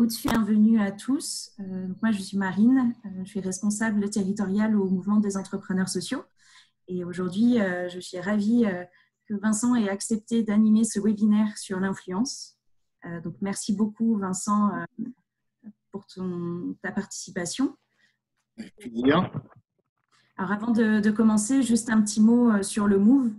au-dessus, bienvenue à tous. Donc moi, je suis Marine, je suis responsable territoriale au mouvement des entrepreneurs sociaux. Et aujourd'hui, je suis ravie que Vincent ait accepté d'animer ce webinaire sur l'influence. Donc merci beaucoup, Vincent, pour ta participation. Bien. Alors avant de commencer, juste un petit mot sur le Move,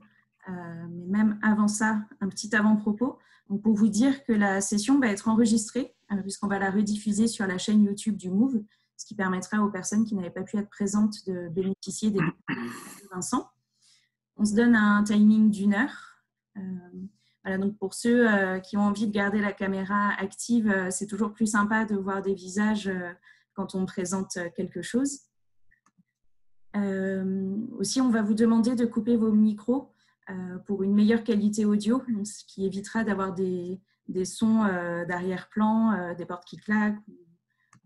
mais même avant ça, un petit avant-propos. Donc pour vous dire que la session va être enregistrée, puisqu'on va la rediffuser sur la chaîne YouTube du Move, ce qui permettra aux personnes qui n'avaient pas pu être présentes de bénéficier des de Vincent. On se donne un timing d'1 heure. Voilà, donc pour ceux qui ont envie de garder la caméra active, c'est toujours plus sympa de voir des visages quand on présente quelque chose. Aussi, on va vous demander de couper vos micros pour une meilleure qualité audio, ce qui évitera d'avoir des sons d'arrière-plan, des portes qui claquent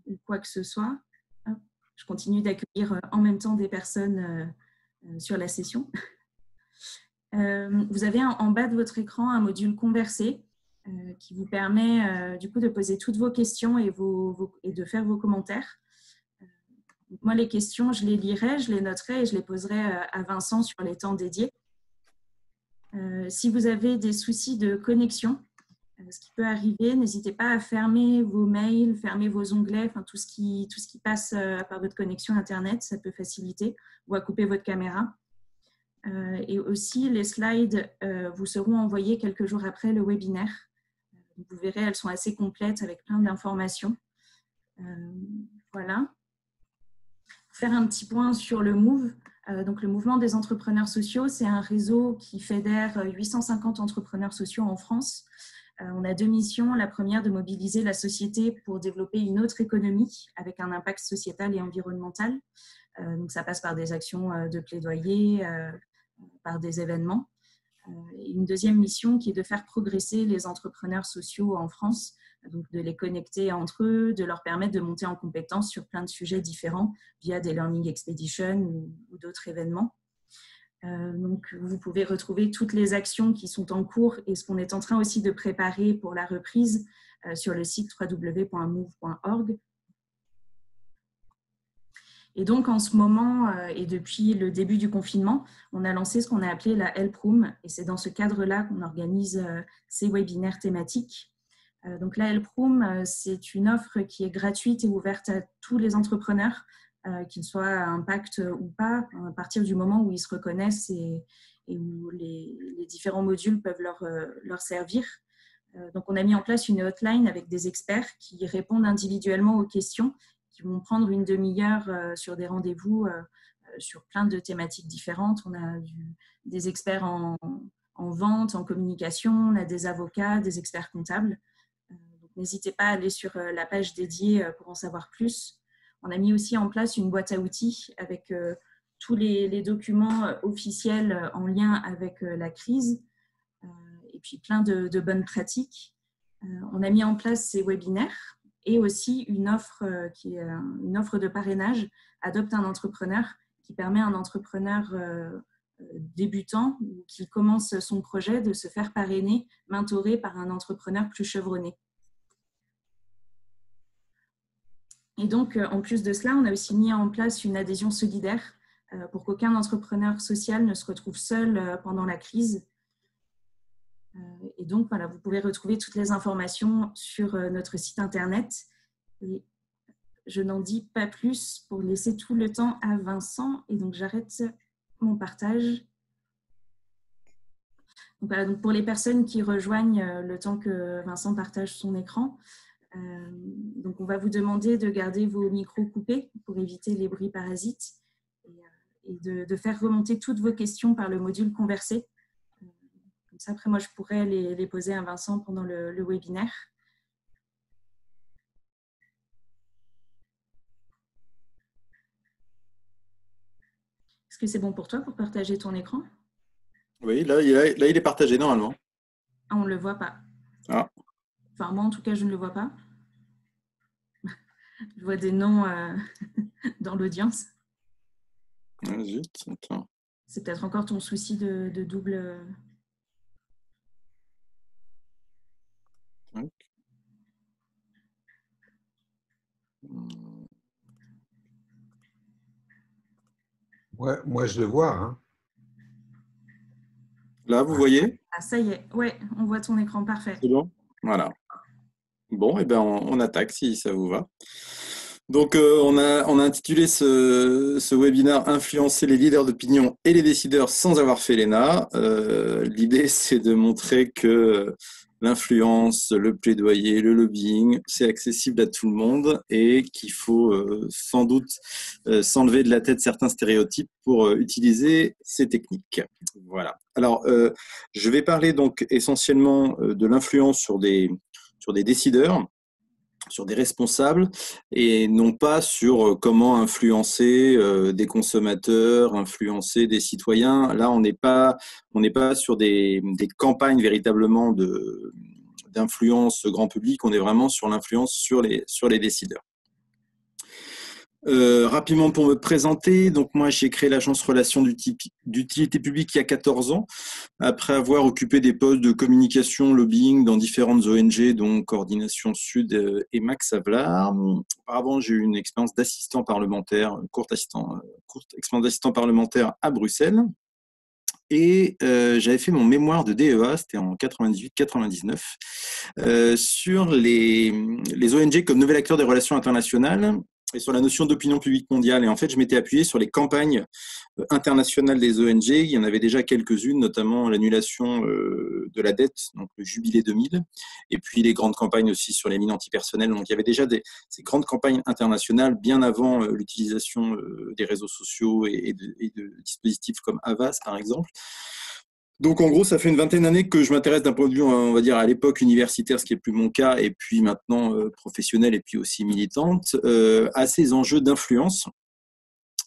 ou quoi que ce soit. Hop, je continue d'accueillir en même temps des personnes sur la session. Vous avez en bas de votre écran un module conversé qui vous permet du coup de poser toutes vos questions et de faire vos commentaires. Donc moi, les questions, je les lirai, je les noterai et je les poserai à Vincent sur les temps dédiés. Si vous avez des soucis de connexion, ce qui peut arriver, n'hésitez pas à fermer vos mails, fermer vos onglets, enfin, tout ce qui passe par votre connexion Internet, ça peut faciliter, ou à couper votre caméra. Et aussi, les slides vous seront envoyés quelques jours après le webinaire. Vous verrez, elles sont assez complètes avec plein d'informations. Voilà. Faire un petit point sur le Move. Donc, le mouvement des entrepreneurs sociaux, c'est un réseau qui fédère 850 entrepreneurs sociaux en France. On a 2 missions. La première, de mobiliser la société pour développer une autre économie avec un impact sociétal et environnemental. Donc, ça passe par des actions de plaidoyer, par des événements. Et une deuxième mission qui est de faire progresser les entrepreneurs sociaux en France, donc de les connecter entre eux, de leur permettre de monter en compétences sur plein de sujets différents via des Learning Expeditions ou d'autres événements. Donc, vous pouvez retrouver toutes les actions qui sont en cours et ce qu'on est en train aussi de préparer pour la reprise sur le site www.move.org. Et donc, en ce moment, et depuis le début du confinement, on a lancé ce qu'on a appelé la Help Room. Et c'est dans ce cadre-là qu'on organise ces webinaires thématiques. Donc, la Help Room, c'est une offre qui est gratuite et ouverte à tous les entrepreneurs, qu'ils soient à impact ou pas, à partir du moment où ils se reconnaissent et où les différents modules peuvent leur servir. Donc, on a mis en place une hotline avec des experts qui répondent individuellement aux questions, qui vont prendre une demi-heure sur des rendez-vous sur plein de thématiques différentes. On a des experts en vente, en communication, on a des avocats, des experts comptables. Donc, n'hésitez pas à aller sur la page dédiée pour en savoir plus. On a mis aussi en place une boîte à outils avec tous les documents officiels en lien avec la crise et puis plein de bonnes pratiques. On a mis en place ces webinaires et aussi une offre qui est une offre de parrainage Adopte un entrepreneur qui permet à un entrepreneur débutant ou qui commence son projet de se faire parrainer, mentorer par un entrepreneur plus chevronné. Et donc, en plus de cela, on a aussi mis en place une adhésion solidaire pour qu'aucun entrepreneur social ne se retrouve seul pendant la crise. Et donc, voilà, vous pouvez retrouver toutes les informations sur notre site internet. Et je n'en dis pas plus pour laisser tout le temps à Vincent. Et donc, j'arrête mon partage. Donc, voilà, donc pour les personnes qui rejoignent le temps que Vincent partage son écran, donc on va vous demander de garder vos micros coupés pour éviter les bruits parasites et de faire remonter toutes vos questions par le module conversé. Comme ça, après, moi, je pourrais les poser à Vincent pendant le webinaire. Est-ce que c'est bon pour toi pour partager ton écran? Oui, là, il est partagé normalement. Ah, on ne le voit pas. Ah. Enfin, moi, en tout cas, je ne le vois pas. Je vois des noms dans l'audience. Ah, zut, attends. C'est peut-être encore ton souci de double... Ouais. Moi, je le vois, hein. Là, vous voyez? Ah, ça y est, ouais, on voit ton écran parfait. C'est bon? Voilà. Bon, et ben on attaque si ça vous va. Donc, on a intitulé ce webinaire Influencer les leaders d'opinion et les décideurs sans avoir fait l'ENA. L'idée, c'est de montrer que l'influence, le plaidoyer, le lobbying, c'est accessible à tout le monde et qu'il faut sans doute s'enlever de la tête certains stéréotypes pour utiliser ces techniques. Voilà. Alors, je vais parler donc essentiellement de l'influence sur des décideurs, sur des responsables, et non pas sur comment influencer des consommateurs, influencer des citoyens. Là, on n'est pas sur des campagnes véritablement d'influence grand public, on est vraiment sur l'influence sur les décideurs. Rapidement pour me présenter, donc moi j'ai créé l'agence Relations d'utilité publique il y a 14 ans, après avoir occupé des postes de communication, lobbying dans différentes ONG, dont Coordination Sud et Max Havelaar. Auparavant, j'ai eu une expérience d'assistant parlementaire, courte expérience d'assistant parlementaire à Bruxelles. Et j'avais fait mon mémoire de DEA, c'était en 98-99, sur les ONG comme nouvel acteur des relations internationales et sur la notion d'opinion publique mondiale. Et en fait, je m'étais appuyé sur les campagnes internationales des ONG. Il y en avait déjà quelques-unes, notamment l'annulation de la dette, donc le Jubilé 2000, et puis les grandes campagnes aussi sur les mines antipersonnelles. Donc il y avait déjà ces grandes campagnes internationales bien avant l'utilisation des réseaux sociaux et de dispositifs comme Avast, par exemple. Donc, en gros, ça fait une vingtaine d'années que je m'intéresse d'un point de vue, on va dire, à l'époque universitaire, ce qui n'est plus mon cas, et puis maintenant professionnel et puis aussi militante, à ces enjeux d'influence,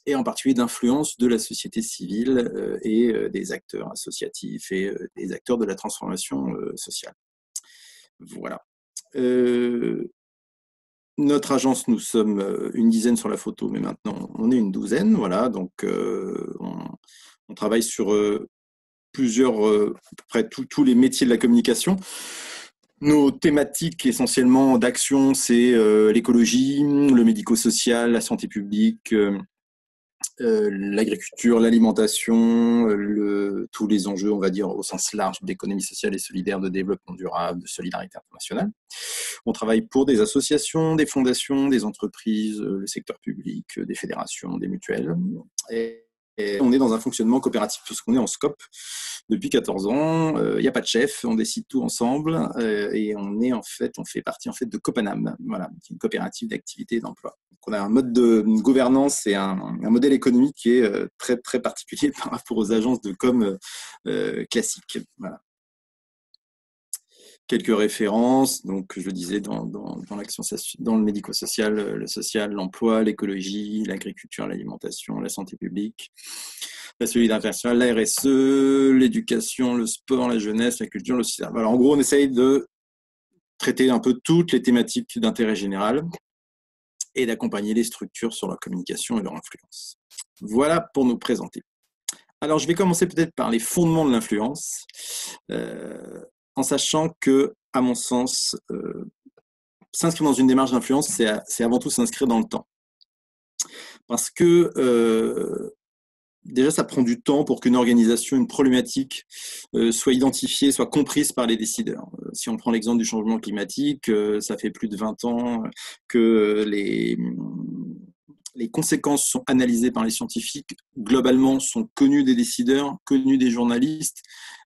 et en particulier d'influence de la société civile et des acteurs associatifs et des acteurs de la transformation sociale. Voilà. Notre agence, nous sommes une dizaine sur la photo, mais maintenant, on est une douzaine. Voilà, donc on travaille sur plusieurs, à peu près tous les métiers de la communication. Nos thématiques essentiellement d'action, c'est l'écologie, le médico-social, la santé publique, l'agriculture, l'alimentation, tous les enjeux, on va dire, au sens large d'économie sociale et solidaire, de développement durable, de solidarité internationale. On travaille pour des associations, des fondations, des entreprises, le secteur public, des fédérations, des mutuelles. Et on est dans un fonctionnement coopératif parce qu'on est en SCOP depuis 14 ans. Il n'y a pas de chef, on décide tout ensemble et on fait partie en fait de Copanam, voilà, qui est une coopérative d'activité et d'emploi. Donc on a un mode de gouvernance et un modèle économique qui est très très particulier par rapport aux agences de com classiques. Voilà. Quelques références, donc je le disais dans l'action, dans le médico-social, le social, l'emploi, l'écologie, l'agriculture, l'alimentation, la santé publique, la solidarité internationale, la RSE, l'éducation, le sport, la jeunesse, la culture, le social. Alors en gros, on essaye de traiter un peu toutes les thématiques d'intérêt général et d'accompagner les structures sur leur communication et leur influence. Voilà pour nous présenter. Alors je vais commencer peut-être par les fondements de l'influence. En sachant que, à mon sens, s'inscrire dans une démarche d'influence, c'est avant tout s'inscrire dans le temps. Parce que déjà, ça prend du temps pour qu'une organisation, une problématique soit identifiée, soit comprise par les décideurs. Si on prend l'exemple du changement climatique, ça fait plus de 20 ans que les conséquences sont analysées par les scientifiques, globalement sont connues des décideurs, connues des journalistes,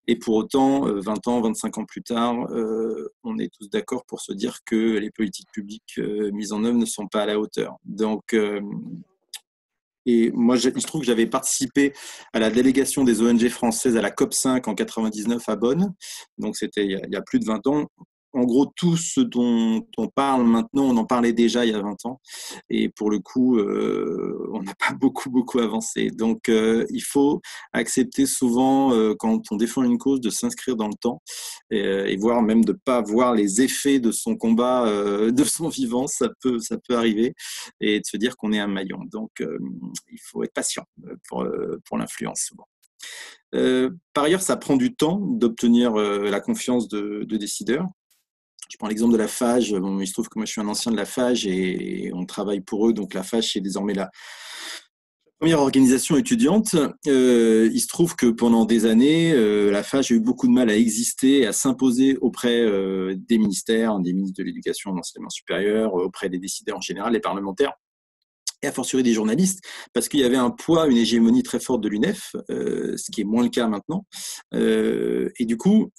et pour autant, 20 ans, 25 ans plus tard, on est tous d'accord pour se dire que les politiques publiques mises en œuvre ne sont pas à la hauteur. Donc, et moi, il se trouve que j'avais participé à la délégation des ONG françaises à la COP5 en 99 à Bonn, donc c'était il y a plus de 20 ans. En gros, tout ce dont on parle maintenant, on en parlait déjà il y a 20 ans. Et pour le coup, on n'a pas beaucoup avancé. Donc, il faut accepter souvent, quand on défend une cause, de s'inscrire dans le temps et voire même de ne pas voir les effets de son combat, de son vivant. Ça peut arriver. Et de se dire qu'on est un maillon. Donc, il faut être patient pour l'influence souvent. Par ailleurs, ça prend du temps d'obtenir la confiance de décideurs. Je prends l'exemple de la FAGE. Bon, il se trouve que moi, je suis un ancien de la FAGE et on travaille pour eux. Donc, la FAGE, c'est désormais la Première organisation étudiante, il se trouve que pendant des années, la FAGE a eu beaucoup de mal à exister, à s'imposer auprès des ministères, des ministres de l'Éducation et de l'Enseignement supérieur, auprès des décideurs en général, les parlementaires, et a fortiori des journalistes, parce qu'il y avait un poids, une hégémonie très forte de l'UNEF, ce qui est moins le cas maintenant. Et du coup,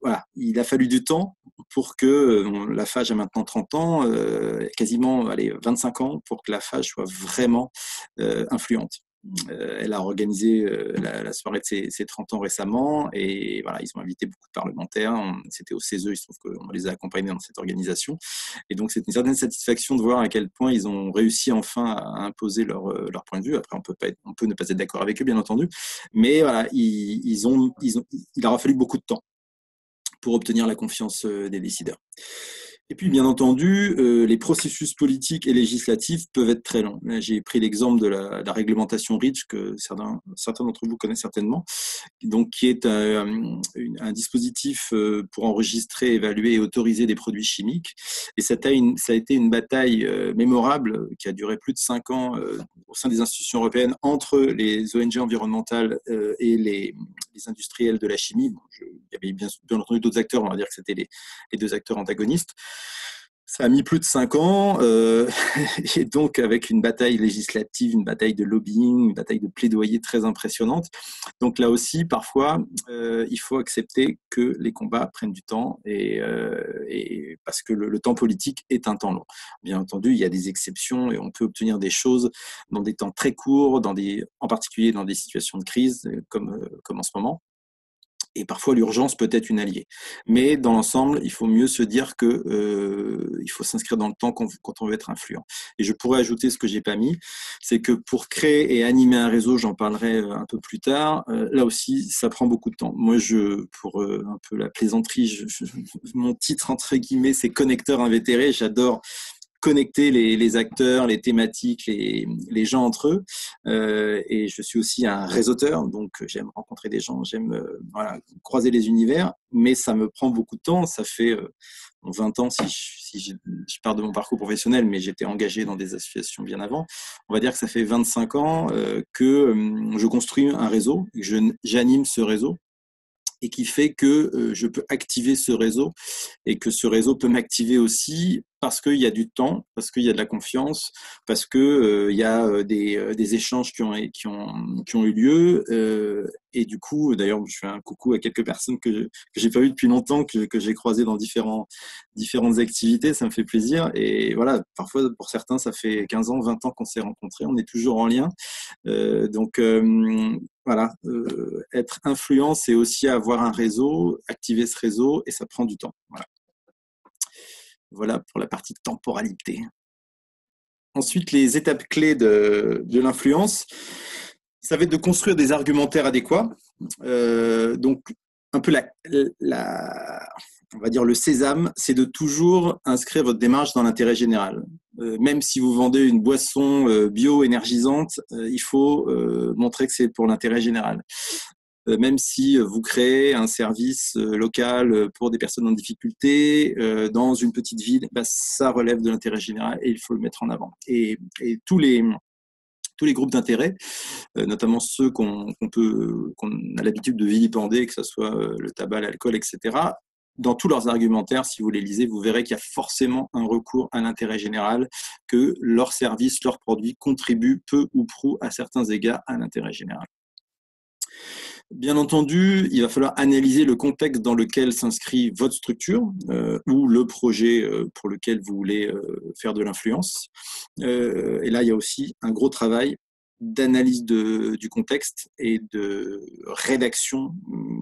voilà, il a fallu du temps pour que la FAGE a maintenant 30 ans, quasiment 25 ans, pour que la FAGE soit vraiment influente. Elle a organisé la soirée de ses 30 ans récemment et voilà, ils ont invité beaucoup de parlementaires. C'était au CESE, il se trouve qu'on les a accompagnés dans cette organisation. Et donc, c'est une certaine satisfaction de voir à quel point ils ont réussi enfin à imposer leur point de vue. Après, on peut ne pas être d'accord avec eux, bien entendu. Mais voilà, il aura fallu beaucoup de temps pour obtenir la confiance des décideurs. Et puis, bien entendu, les processus politiques et législatifs peuvent être très longs. J'ai pris l'exemple de la réglementation REACH, que certains d'entre vous connaissent certainement, donc, qui est un dispositif pour enregistrer, évaluer et autoriser des produits chimiques. Et ça a été une bataille mémorable qui a duré plus de 5 ans au sein des institutions européennes entre les ONG environnementales et les industriels de la chimie. Bon, il y avait bien entendu d'autres acteurs, on va dire que c'était les deux acteurs antagonistes. Ça a mis plus de 5 ans, et donc avec une bataille législative, une bataille de lobbying, une bataille de plaidoyer très impressionnante. Donc là aussi, parfois, il faut accepter que les combats prennent du temps, et parce que le temps politique est un temps long. Bien entendu, il y a des exceptions et on peut obtenir des choses dans des temps très courts, en particulier dans des situations de crise comme en ce moment. Et parfois, l'urgence peut être une alliée. Mais dans l'ensemble, il faut mieux se dire il faut s'inscrire dans le temps quand on veut être influent. Et je pourrais ajouter ce que j'ai pas mis, c'est que pour créer et animer un réseau, j'en parlerai un peu plus tard, là aussi, ça prend beaucoup de temps. Moi, pour un peu la plaisanterie, mon titre, entre guillemets, c'est connecteur invétéré. J'adore connecter les acteurs, les thématiques, les gens entre eux. Et je suis aussi un réseauteur, donc j'aime rencontrer des gens, j'aime croiser les univers, mais ça me prend beaucoup de temps. Ça fait 20 ans, si je pars de mon parcours professionnel, mais j'étais engagé dans des associations bien avant. On va dire que ça fait 25 ans que je construis un réseau, j'anime ce réseau, et qui fait que je peux activer ce réseau et que ce réseau peut m'activer aussi parce qu'il y a du temps, parce qu'il y a de la confiance, parce qu'il y a des échanges qui ont eu lieu. Et du coup, d'ailleurs, je fais un coucou à quelques personnes que j'ai pas vues depuis longtemps, que j'ai croisées dans différentes activités, ça me fait plaisir. Et voilà, parfois, pour certains, ça fait 15 ans, 20 ans qu'on s'est rencontrés, on est toujours en lien. Donc, voilà, être influent, c'est aussi avoir un réseau, activer ce réseau, et ça prend du temps. Voilà pour la partie temporalité. Ensuite, les étapes clés de l'influence, ça va être de construire des argumentaires adéquats. Donc, un peu on va dire le sésame, c'est de toujours inscrire votre démarche dans l'intérêt général. Même si vous vendez une boisson bio énergisante, il faut montrer que c'est pour l'intérêt général. Même si vous créez un service local pour des personnes en difficulté dans une petite ville, ça relève de l'intérêt général et il faut le mettre en avant. Et tous les groupes d'intérêt, notamment ceux qu'on a l'habitude de vilipender, que ce soit le tabac, l'alcool, etc., dans tous leurs argumentaires, si vous les lisez, vous verrez qu'il y a forcément un recours à l'intérêt général, que leurs services, leurs produits contribuent peu ou prou à certains égards à l'intérêt général. Bien entendu, il va falloir analyser le contexte dans lequel s'inscrit votre structure ou le projet pour lequel vous voulez faire de l'influence. Et là, il y a aussi un gros travail d'analyse du contexte et de rédaction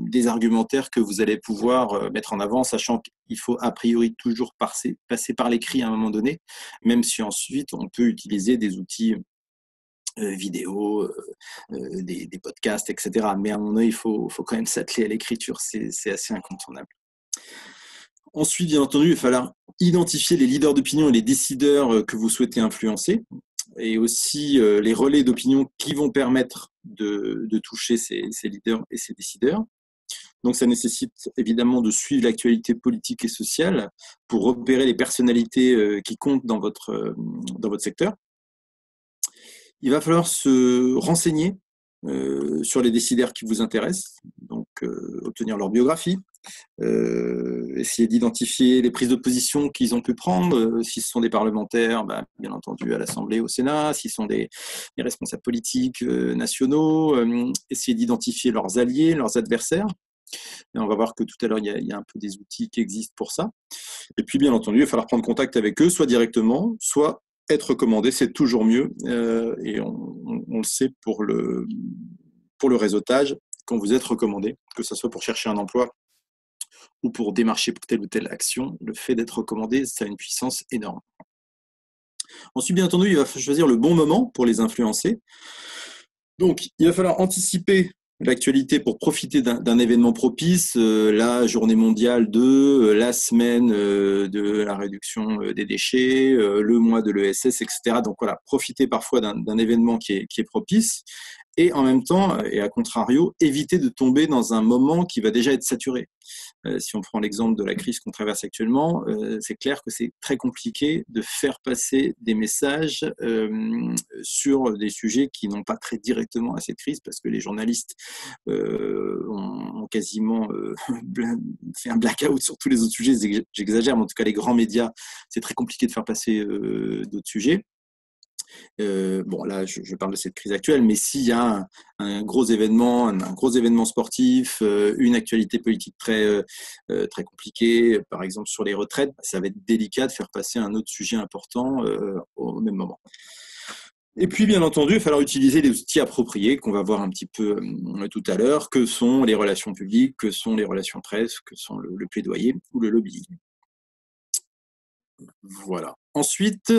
des argumentaires que vous allez pouvoir mettre en avant, sachant qu'il faut a priori toujours passer par l'écrit à un moment donné, même si ensuite on peut utiliser des outils vidéo, des podcasts, etc. Mais à mon œil, il faut quand même s'atteler à l'écriture, c'est assez incontournable. Ensuite, bien entendu, il va falloir identifier les leaders d'opinion et les décideurs que vous souhaitez influencer, et aussi les relais d'opinion qui vont permettre de toucher ces leaders et ces décideurs. Donc, ça nécessite évidemment de suivre l'actualité politique et sociale pour repérer les personnalités qui comptent dans votre secteur. Il va falloir se renseigner sur les décideurs qui vous intéressent, donc obtenir leur biographie, essayer d'identifier les prises de position qu'ils ont pu prendre, si ce sont des parlementaires, bah, bien entendu à l'Assemblée, au Sénat, s'ils sont des responsables politiques nationaux, essayer d'identifier leurs alliés, leurs adversaires. Et on va voir que tout à l'heure, il y a un peu des outils qui existent pour ça. Et puis, bien entendu, il va falloir prendre contact avec eux, soit directement, soit être recommandé, c'est toujours mieux. Et on le sait pour le réseautage, quand vous êtes recommandé, que ce soit pour chercher un emploi ou pour démarcher pour telle ou telle action, le fait d'être recommandé, ça a une puissance énorme. Ensuite, bien entendu, il va falloir choisir le bon moment pour les influencer. Donc, il va falloir anticiper l'actualité pour profiter d'un événement propice, la journée mondiale la semaine de la réduction des déchets, le mois de l'ESS, etc. Donc voilà, profiter parfois d'un événement qui est propice et en même temps, et à contrario, éviter de tomber dans un moment qui va déjà être saturé. Si on prend l'exemple de la crise qu'on traverse actuellement, c'est clair que c'est très compliqué de faire passer des messages sur des sujets qui n'ont pas trait directement à cette crise, parce que les journalistes ont quasiment fait un blackout sur tous les autres sujets. J'exagère, mais en tout cas, les grands médias, c'est très compliqué de faire passer d'autres sujets. Bon, là, je parle de cette crise actuelle, mais s'il y a un gros événement sportif, une actualité politique très compliquée, par exemple sur les retraites, ça va être délicat de faire passer un autre sujet important au même moment. Et puis, bien entendu, il va falloir utiliser les outils appropriés qu'on va voir un petit peu tout à l'heure, que sont les relations publiques, que sont les relations presse, que sont le plaidoyer ou le lobbying. Voilà. Ensuite,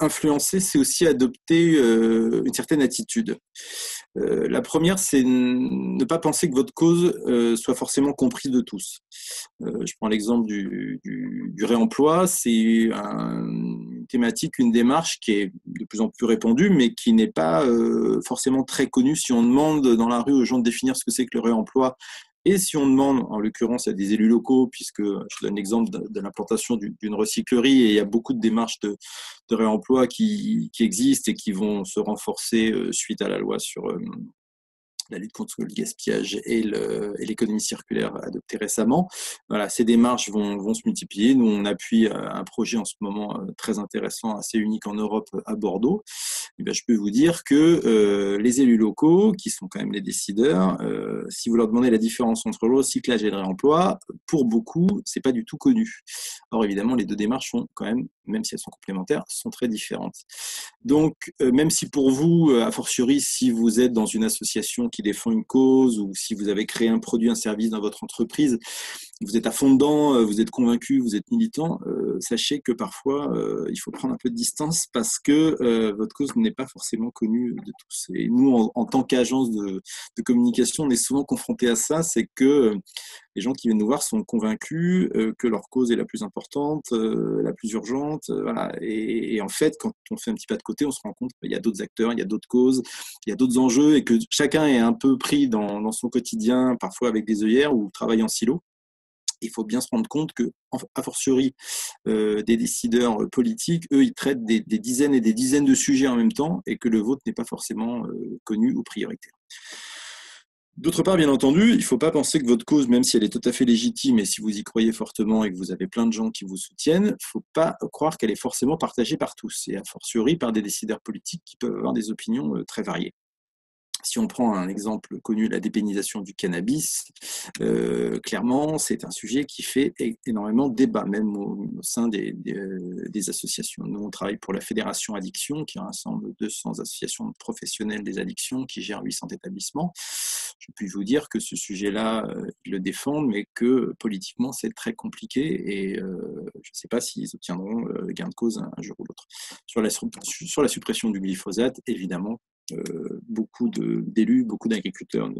influencer, c'est aussi adopter une certaine attitude. La première, c'est ne pas penser que votre cause soit forcément comprise de tous. Je prends l'exemple du réemploi. C'est une thématique, une démarche qui est de plus en plus répandue, mais qui n'est pas forcément très connue. Si on demande dans la rue aux gens de définir ce que c'est que le réemploi, et si on demande, en l'occurrence, à des élus locaux, puisque je donne l'exemple de l'implantation d'une recyclerie, et il y a beaucoup de démarches de réemploi qui existent et qui vont se renforcer suite à la loi sur la lutte contre le gaspillage et l'économie circulaire adoptée récemment. Voilà, ces démarches vont se multiplier. Nous, on appuie un projet en ce moment très intéressant, assez unique en Europe, à Bordeaux. Et bien, je peux vous dire que les élus locaux, qui sont quand même les décideurs, si vous leur demandez la différence entre le recyclage et le réemploi, pour beaucoup, c'est pas du tout connu. Or, évidemment, les deux démarches sont quand même si elles sont complémentaires, sont très différentes. Donc, même si pour vous, a fortiori, si vous êtes dans une association qui défend une cause ou si vous avez créé un produit, un service dans votre entreprise, vous êtes à fond dedans, vous êtes convaincu, vous êtes militant, sachez que parfois, il faut prendre un peu de distance parce que votre cause n'est pas forcément connue de tous. Et nous, en tant qu'agence de communication, on est souvent confrontés à ça, c'est que les gens qui viennent nous voir sont convaincus que leur cause est la plus importante, la plus urgente. Voilà. Et en fait, quand on fait un petit pas de côté, on se rend compte qu'il y a d'autres acteurs, il y a d'autres causes, il y a d'autres enjeux et que chacun est un peu pris dans son quotidien, parfois avec des œillères ou travaille en silo. Il faut bien se rendre compte que, a fortiori, des décideurs politiques, eux, ils traitent des dizaines et des dizaines de sujets en même temps et que le vôtre n'est pas forcément connu ou prioritaire. D'autre part, bien entendu, il ne faut pas penser que votre cause, même si elle est tout à fait légitime et si vous y croyez fortement et que vous avez plein de gens qui vous soutiennent, il ne faut pas croire qu'elle est forcément partagée par tous et a fortiori par des décideurs politiques qui peuvent avoir des opinions très variées. Si on prend un exemple connu, la dépénalisation du cannabis, clairement, c'est un sujet qui fait énormément de débat, même au sein des associations. Nous, on travaille pour la Fédération Addiction, qui rassemble 200 associations professionnelles des addictions, qui gère 800 établissements. Je puis vous dire que ce sujet-là, ils le défendent, mais que politiquement, c'est très compliqué et je ne sais pas s'ils obtiendront gain de cause un jour ou l'autre. Sur la suppression du glyphosate, évidemment, beaucoup d'élus, beaucoup d'agriculteurs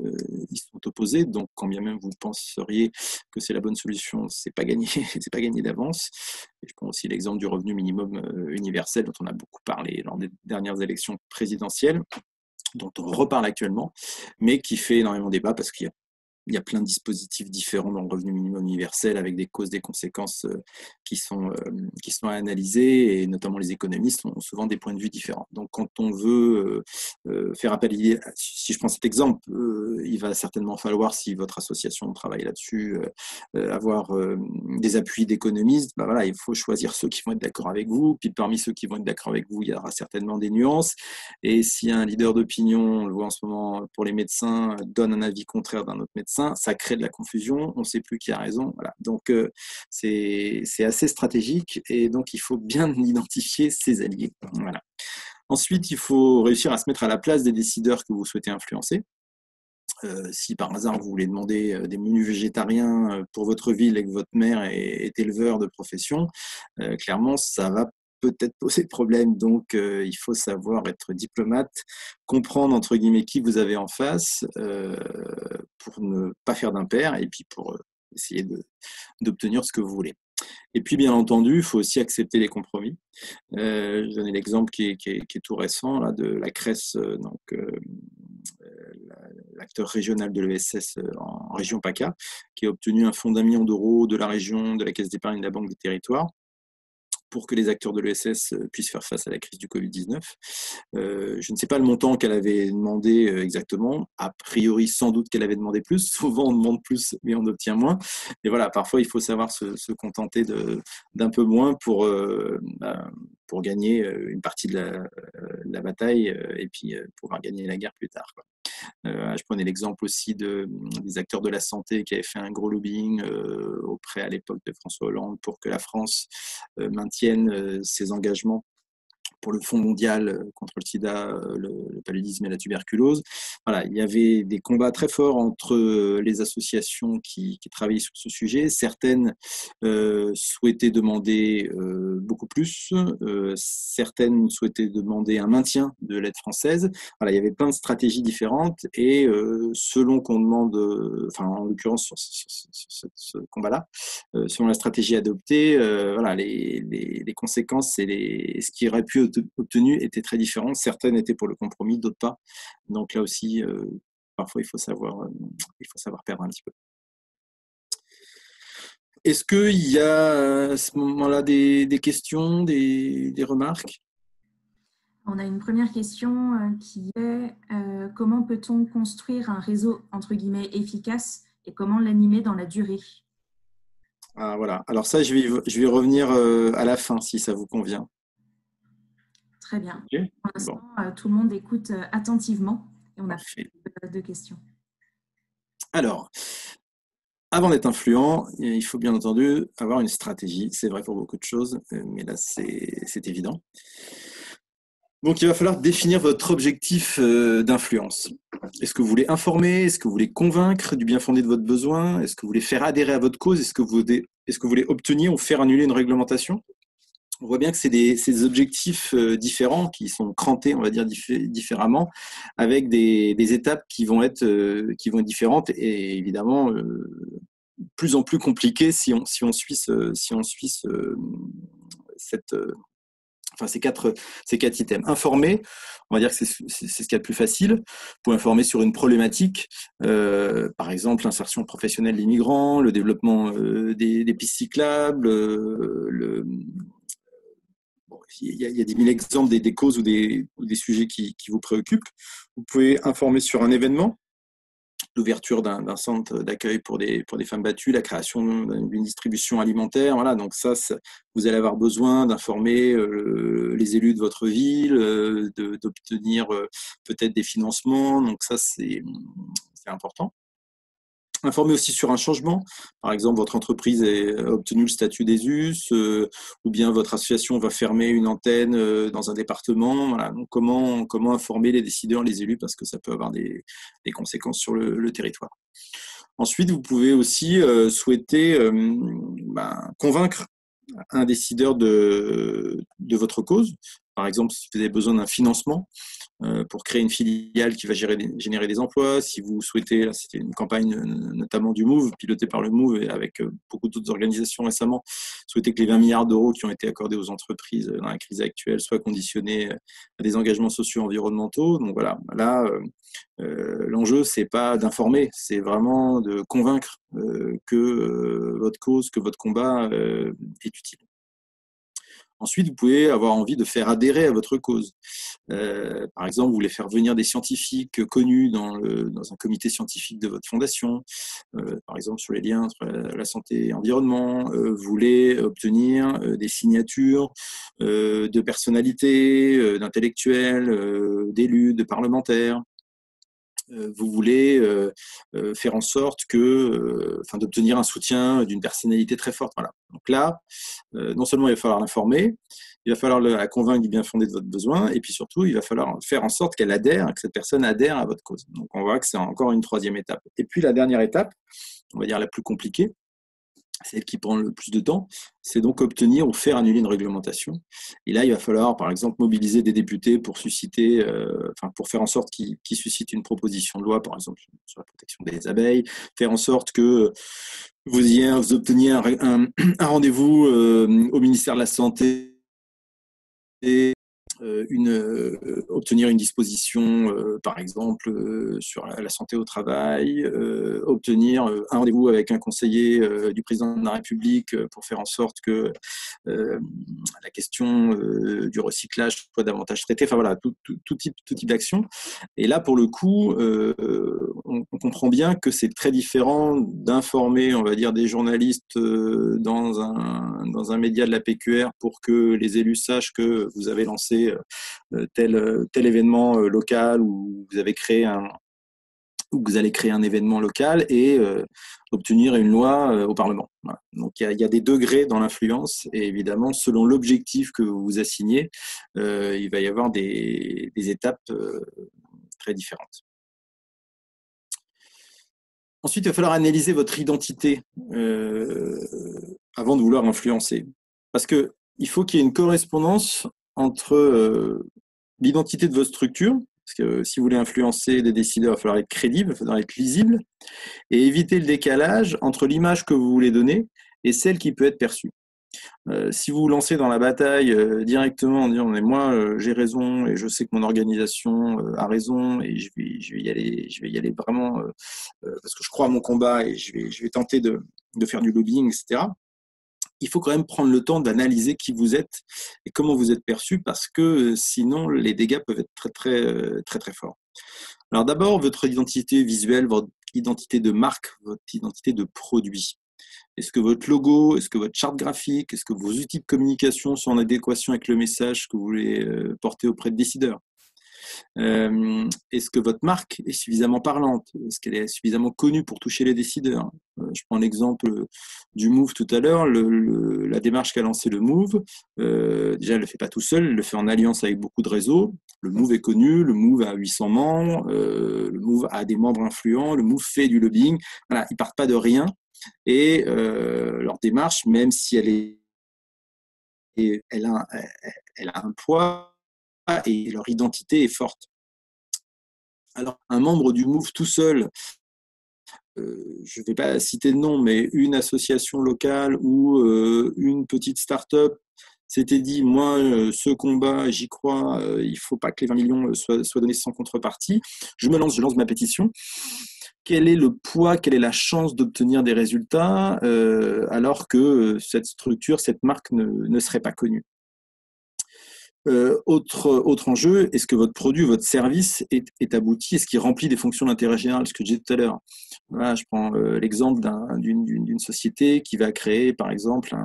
y sont opposés. Donc, quand bien même vous penseriez que c'est la bonne solution, c'est pas gagné, c'est pas gagné d'avance. Et je prends aussi l'exemple du revenu minimum universel dont on a beaucoup parlé lors des dernières élections présidentielles, dont on reparle actuellement, mais qui fait énormément débat parce qu'il y a il y a plein de dispositifs différents dans le revenu minimum universel avec des causes, des conséquences qui sont analysées, et notamment les économistes ont souvent des points de vue différents. Donc quand on veut faire appel, si je prends cet exemple, il va certainement falloir, si votre association travaille là-dessus, avoir des appuis d'économistes. Ben voilà, il faut choisir ceux qui vont être d'accord avec vous, puis parmi ceux qui vont être d'accord avec vous, il y aura certainement des nuances, et si un leader d'opinion, on le voit en ce moment pour les médecins, donne un avis contraire d'un autre médecin, ça crée de la confusion, on ne sait plus qui a raison. Voilà. Donc c'est assez stratégique, et donc il faut bien identifier ses alliés. Voilà. Ensuite, il faut réussir à se mettre à la place des décideurs que vous souhaitez influencer. Si par hasard vous voulez demander des menus végétariens pour votre ville et que votre maire est éleveur de profession, clairement ça va peut-être poser problème. Donc il faut savoir être diplomate, comprendre entre guillemets qui vous avez en face, pour ne pas faire d'impair, et puis pour essayer d'obtenir ce que vous voulez. Et puis, bien entendu, il faut aussi accepter les compromis. Je donne l'exemple qui est tout récent là, de la CRES, l'acteur régional de l'ESS en région PACA, qui a obtenu un fonds d'1 million d'euros de la région, de la Caisse d'épargne de la Banque des Territoires, pour que les acteurs de l'ESS puissent faire face à la crise du Covid-19. Je ne sais pas le montant qu'elle avait demandé exactement. A priori, sans doute qu'elle avait demandé plus. Souvent, on demande plus, mais on obtient moins. Et voilà, parfois, il faut savoir se contenter d'un peu moins pour gagner une partie de la bataille, et puis pouvoir gagner la guerre plus tard, quoi. Je prenais l'exemple aussi des acteurs de la santé qui avaient fait un gros lobbying auprès à l'époque de François Hollande pour que la France maintienne ses engagements pour le Fonds mondial contre le sida, le paludisme et la tuberculose. Voilà, il y avait des combats très forts entre les associations qui travaillaient sur ce sujet. Certaines souhaitaient demander beaucoup plus, certaines souhaitaient demander un maintien de l'aide française. Voilà, il y avait plein de stratégies différentes, et selon qu'on demande, en l'occurrence sur ce combat-là, selon la stratégie adoptée, voilà, les conséquences et ce qui aurait pu être obtenu étaient très différentes. Certaines étaient pour le compromis, d'autres pas. Donc là aussi, parfois, il faut savoir perdre un petit peu. Est-ce qu'il y a à ce moment-là des questions, des remarques? On a une première question qui est comment peut-on construire un réseau entre guillemets efficace et comment l'animer dans la durée? Ah, voilà. Alors ça, je vais revenir à la fin, si ça vous convient. Très bien. Okay. Pour l'instant, tout le monde écoute attentivement, et on a deux questions. Alors, avant d'être influent, il faut bien entendu avoir une stratégie. C'est vrai pour beaucoup de choses, mais là, c'est évident. Donc, il va falloir définir votre objectif d'influence. Est-ce que vous voulez informer? Est-ce que vous voulez convaincre du bien fondé de votre besoin? Est-ce que vous voulez faire adhérer à votre cause? Est-ce que vous voulez obtenir ou faire annuler une réglementation? On voit bien que c'est des objectifs différents qui sont crantés, on va dire, différemment, avec des étapes qui vont être différentes, et évidemment plus en plus compliquées si on suit ces quatre items. Informer, on va dire que c'est ce qu'il y a de plus facile. Vous pouvez informer sur une problématique, par exemple l'insertion professionnelle des migrants, le développement des pistes cyclables, il y a 10 000 exemples des causes ou des sujets qui vous préoccupent. Vous pouvez informer sur un événement, l'ouverture d'un centre d'accueil pour des femmes battues, la création d'une distribution alimentaire. Voilà, donc ça, vous allez avoir besoin d'informer les élus de votre ville, d'obtenir peut-être des financements. Donc ça, c'est important. Informer aussi sur un changement. Par exemple, votre entreprise a obtenu le statut d'ESUS, ou bien votre association va fermer une antenne dans un département. Voilà. Donc, comment informer les décideurs, les élus, parce que ça peut avoir des conséquences sur le territoire. Ensuite, vous pouvez aussi souhaiter convaincre un décideur de votre cause. par exemple, si vous avez besoin d'un financement pour créer une filiale qui va générer des emplois, si vous souhaitez, là c'était une campagne notamment du MOVE, pilotée par le MOVE et avec beaucoup d'autres organisations récemment, souhaitez que les 20 milliards d'euros qui ont été accordés aux entreprises dans la crise actuelle soient conditionnés à des engagements sociaux et environnementaux. Donc voilà, là, l'enjeu, c'est pas d'informer, c'est vraiment de convaincre que votre cause, que votre combat est utile. Ensuite, vous pouvez avoir envie de faire adhérer à votre cause. Par exemple, vous voulez faire venir des scientifiques connus dans un comité scientifique de votre fondation, par exemple sur les liens entre la santé et l'environnement. Vous voulez obtenir des signatures de personnalités, d'intellectuels, d'élus, de parlementaires. Vous voulez faire en sorte d'obtenir un soutien d'une personnalité très forte. Voilà. Donc là, non seulement il va falloir l'informer, il va falloir la convaincre du bien fondé de votre besoin, et puis surtout, il va falloir faire en sorte qu'elle adhère, que cette personne adhère à votre cause. Donc on voit que c'est encore une troisième étape. Et puis la dernière étape, on va dire la plus compliquée, celle qui prend le plus de temps, c'est donc obtenir ou faire annuler une réglementation. Et là, il va falloir, par exemple, mobiliser des députés pour pour faire en sorte qu'ils suscitent une proposition de loi, par exemple, sur la protection des abeilles, faire en sorte que vous obteniez un rendez-vous au ministère de la Santé, obtenir une disposition, par exemple, sur la santé au travail, obtenir un rendez-vous avec un conseiller du président de la République pour faire en sorte que la question du recyclage soit davantage traitée. Enfin voilà, tout type d'action. Et là, pour le coup, on comprend bien que c'est très différent d'informer, on va dire, des journalistes dans un média de la PQR pour que les élus sachent que vous avez lancé tel événement local ou vous allez créer un événement local et obtenir une loi au Parlement. Voilà. Donc il y a des degrés dans l'influence et évidemment, selon l'objectif que vous vous assignez, il va y avoir des étapes très différentes. Ensuite, il va falloir analyser votre identité avant de vouloir influencer. Parce qu'il faut qu'il y ait une correspondance entre l'identité de votre structure, parce que si vous voulez influencer des décideurs, il va falloir être crédible, il va falloir être lisible, et éviter le décalage entre l'image que vous voulez donner et celle qui peut être perçue. Si vous vous lancez dans la bataille directement en disant mais moi j'ai raison et je sais que mon organisation a raison et je vais y aller vraiment parce que je crois à mon combat et je vais tenter de faire du lobbying, etc. Il faut quand même prendre le temps d'analyser qui vous êtes et comment vous êtes perçu parce que sinon les dégâts peuvent être très forts. Alors d'abord, votre identité visuelle, votre identité de marque, votre identité de produit. Est-ce que votre logo, est-ce que votre charte graphique, est-ce que vos outils de communication sont en adéquation avec le message que vous voulez porter auprès de décideurs ? Est-ce que votre marque est suffisamment parlante? Est-ce qu'elle est suffisamment connue pour toucher les décideurs? Je prends l'exemple du MOVE tout à l'heure. La démarche qu'a lancée le MOVE, déjà, elle ne le fait pas tout seul, elle le fait en alliance avec beaucoup de réseaux. Le MOVE est connu, le MOVE a 800 membres, le MOVE a des membres influents, le MOVE fait du lobbying. Voilà, ils ne partent pas de rien. Et leur démarche, même si elle a un poids et leur identité est forte. Alors, un membre du MOVE tout seul, je ne vais pas citer de nom, mais une association locale ou une petite start-up s'était dit, moi, ce combat, j'y crois, il ne faut pas que les 20 millions soient donnés sans contrepartie. Je lance ma pétition. Quel est le poids, quelle est la chance d'obtenir des résultats alors que cette structure, cette marque ne serait pas connue? Autre enjeu, est-ce que votre produit, votre service est abouti? Est-ce qu'il remplit des fonctions d'intérêt général? Ce que je disais tout à l'heure. Voilà, je prends l'exemple d'une société qui va créer, par exemple,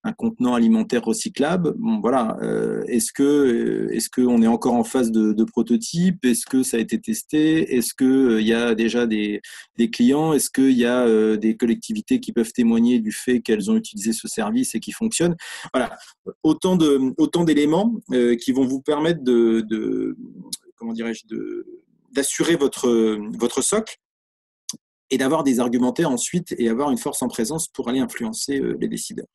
un contenant alimentaire recyclable. Bon, voilà. Est-ce qu'on est encore en phase de prototype? Est-ce que ça a été testé? Est-ce qu'il y a déjà des clients? Est-ce qu'il y a des collectivités qui peuvent témoigner du fait qu'elles ont utilisé ce service et qui fonctionne? Voilà. Autant d'éléments qui vont vous permettre d'assurer votre socle et d'avoir des argumentaires ensuite et avoir une force en présence pour aller influencer les décideurs.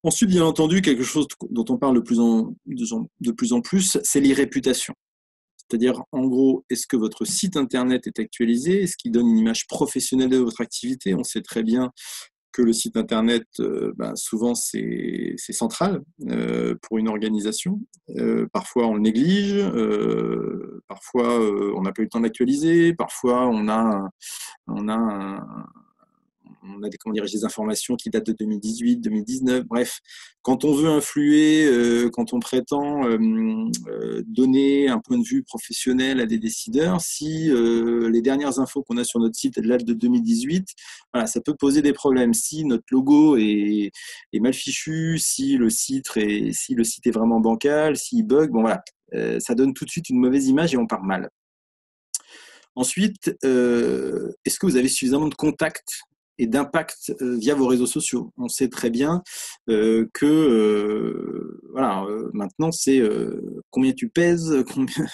Ensuite, bien entendu, quelque chose dont on parle de plus en plus, c'est les réputations. C'est-à-dire, en gros, est-ce que votre site Internet est actualisé? Est-ce qu'il donne une image professionnelle de votre activité? On sait très bien que le site Internet, souvent, c'est central pour une organisation. Parfois, on le néglige. Parfois, on n'a pas eu le temps d'actualiser. Parfois, on a un, on a des informations qui datent de 2018, 2019, bref. Quand on veut influer, quand on prétend donner un point de vue professionnel à des décideurs, si les dernières infos qu'on a sur notre site datent de 2018, voilà, ça peut poser des problèmes. Si notre logo est mal fichu, si le site est vraiment bancal, s'il bug, bon voilà, ça donne tout de suite une mauvaise image et on part mal. Ensuite, est-ce que vous avez suffisamment de contacts et d'impact via vos réseaux sociaux? On sait très bien maintenant, c'est combien tu pèses,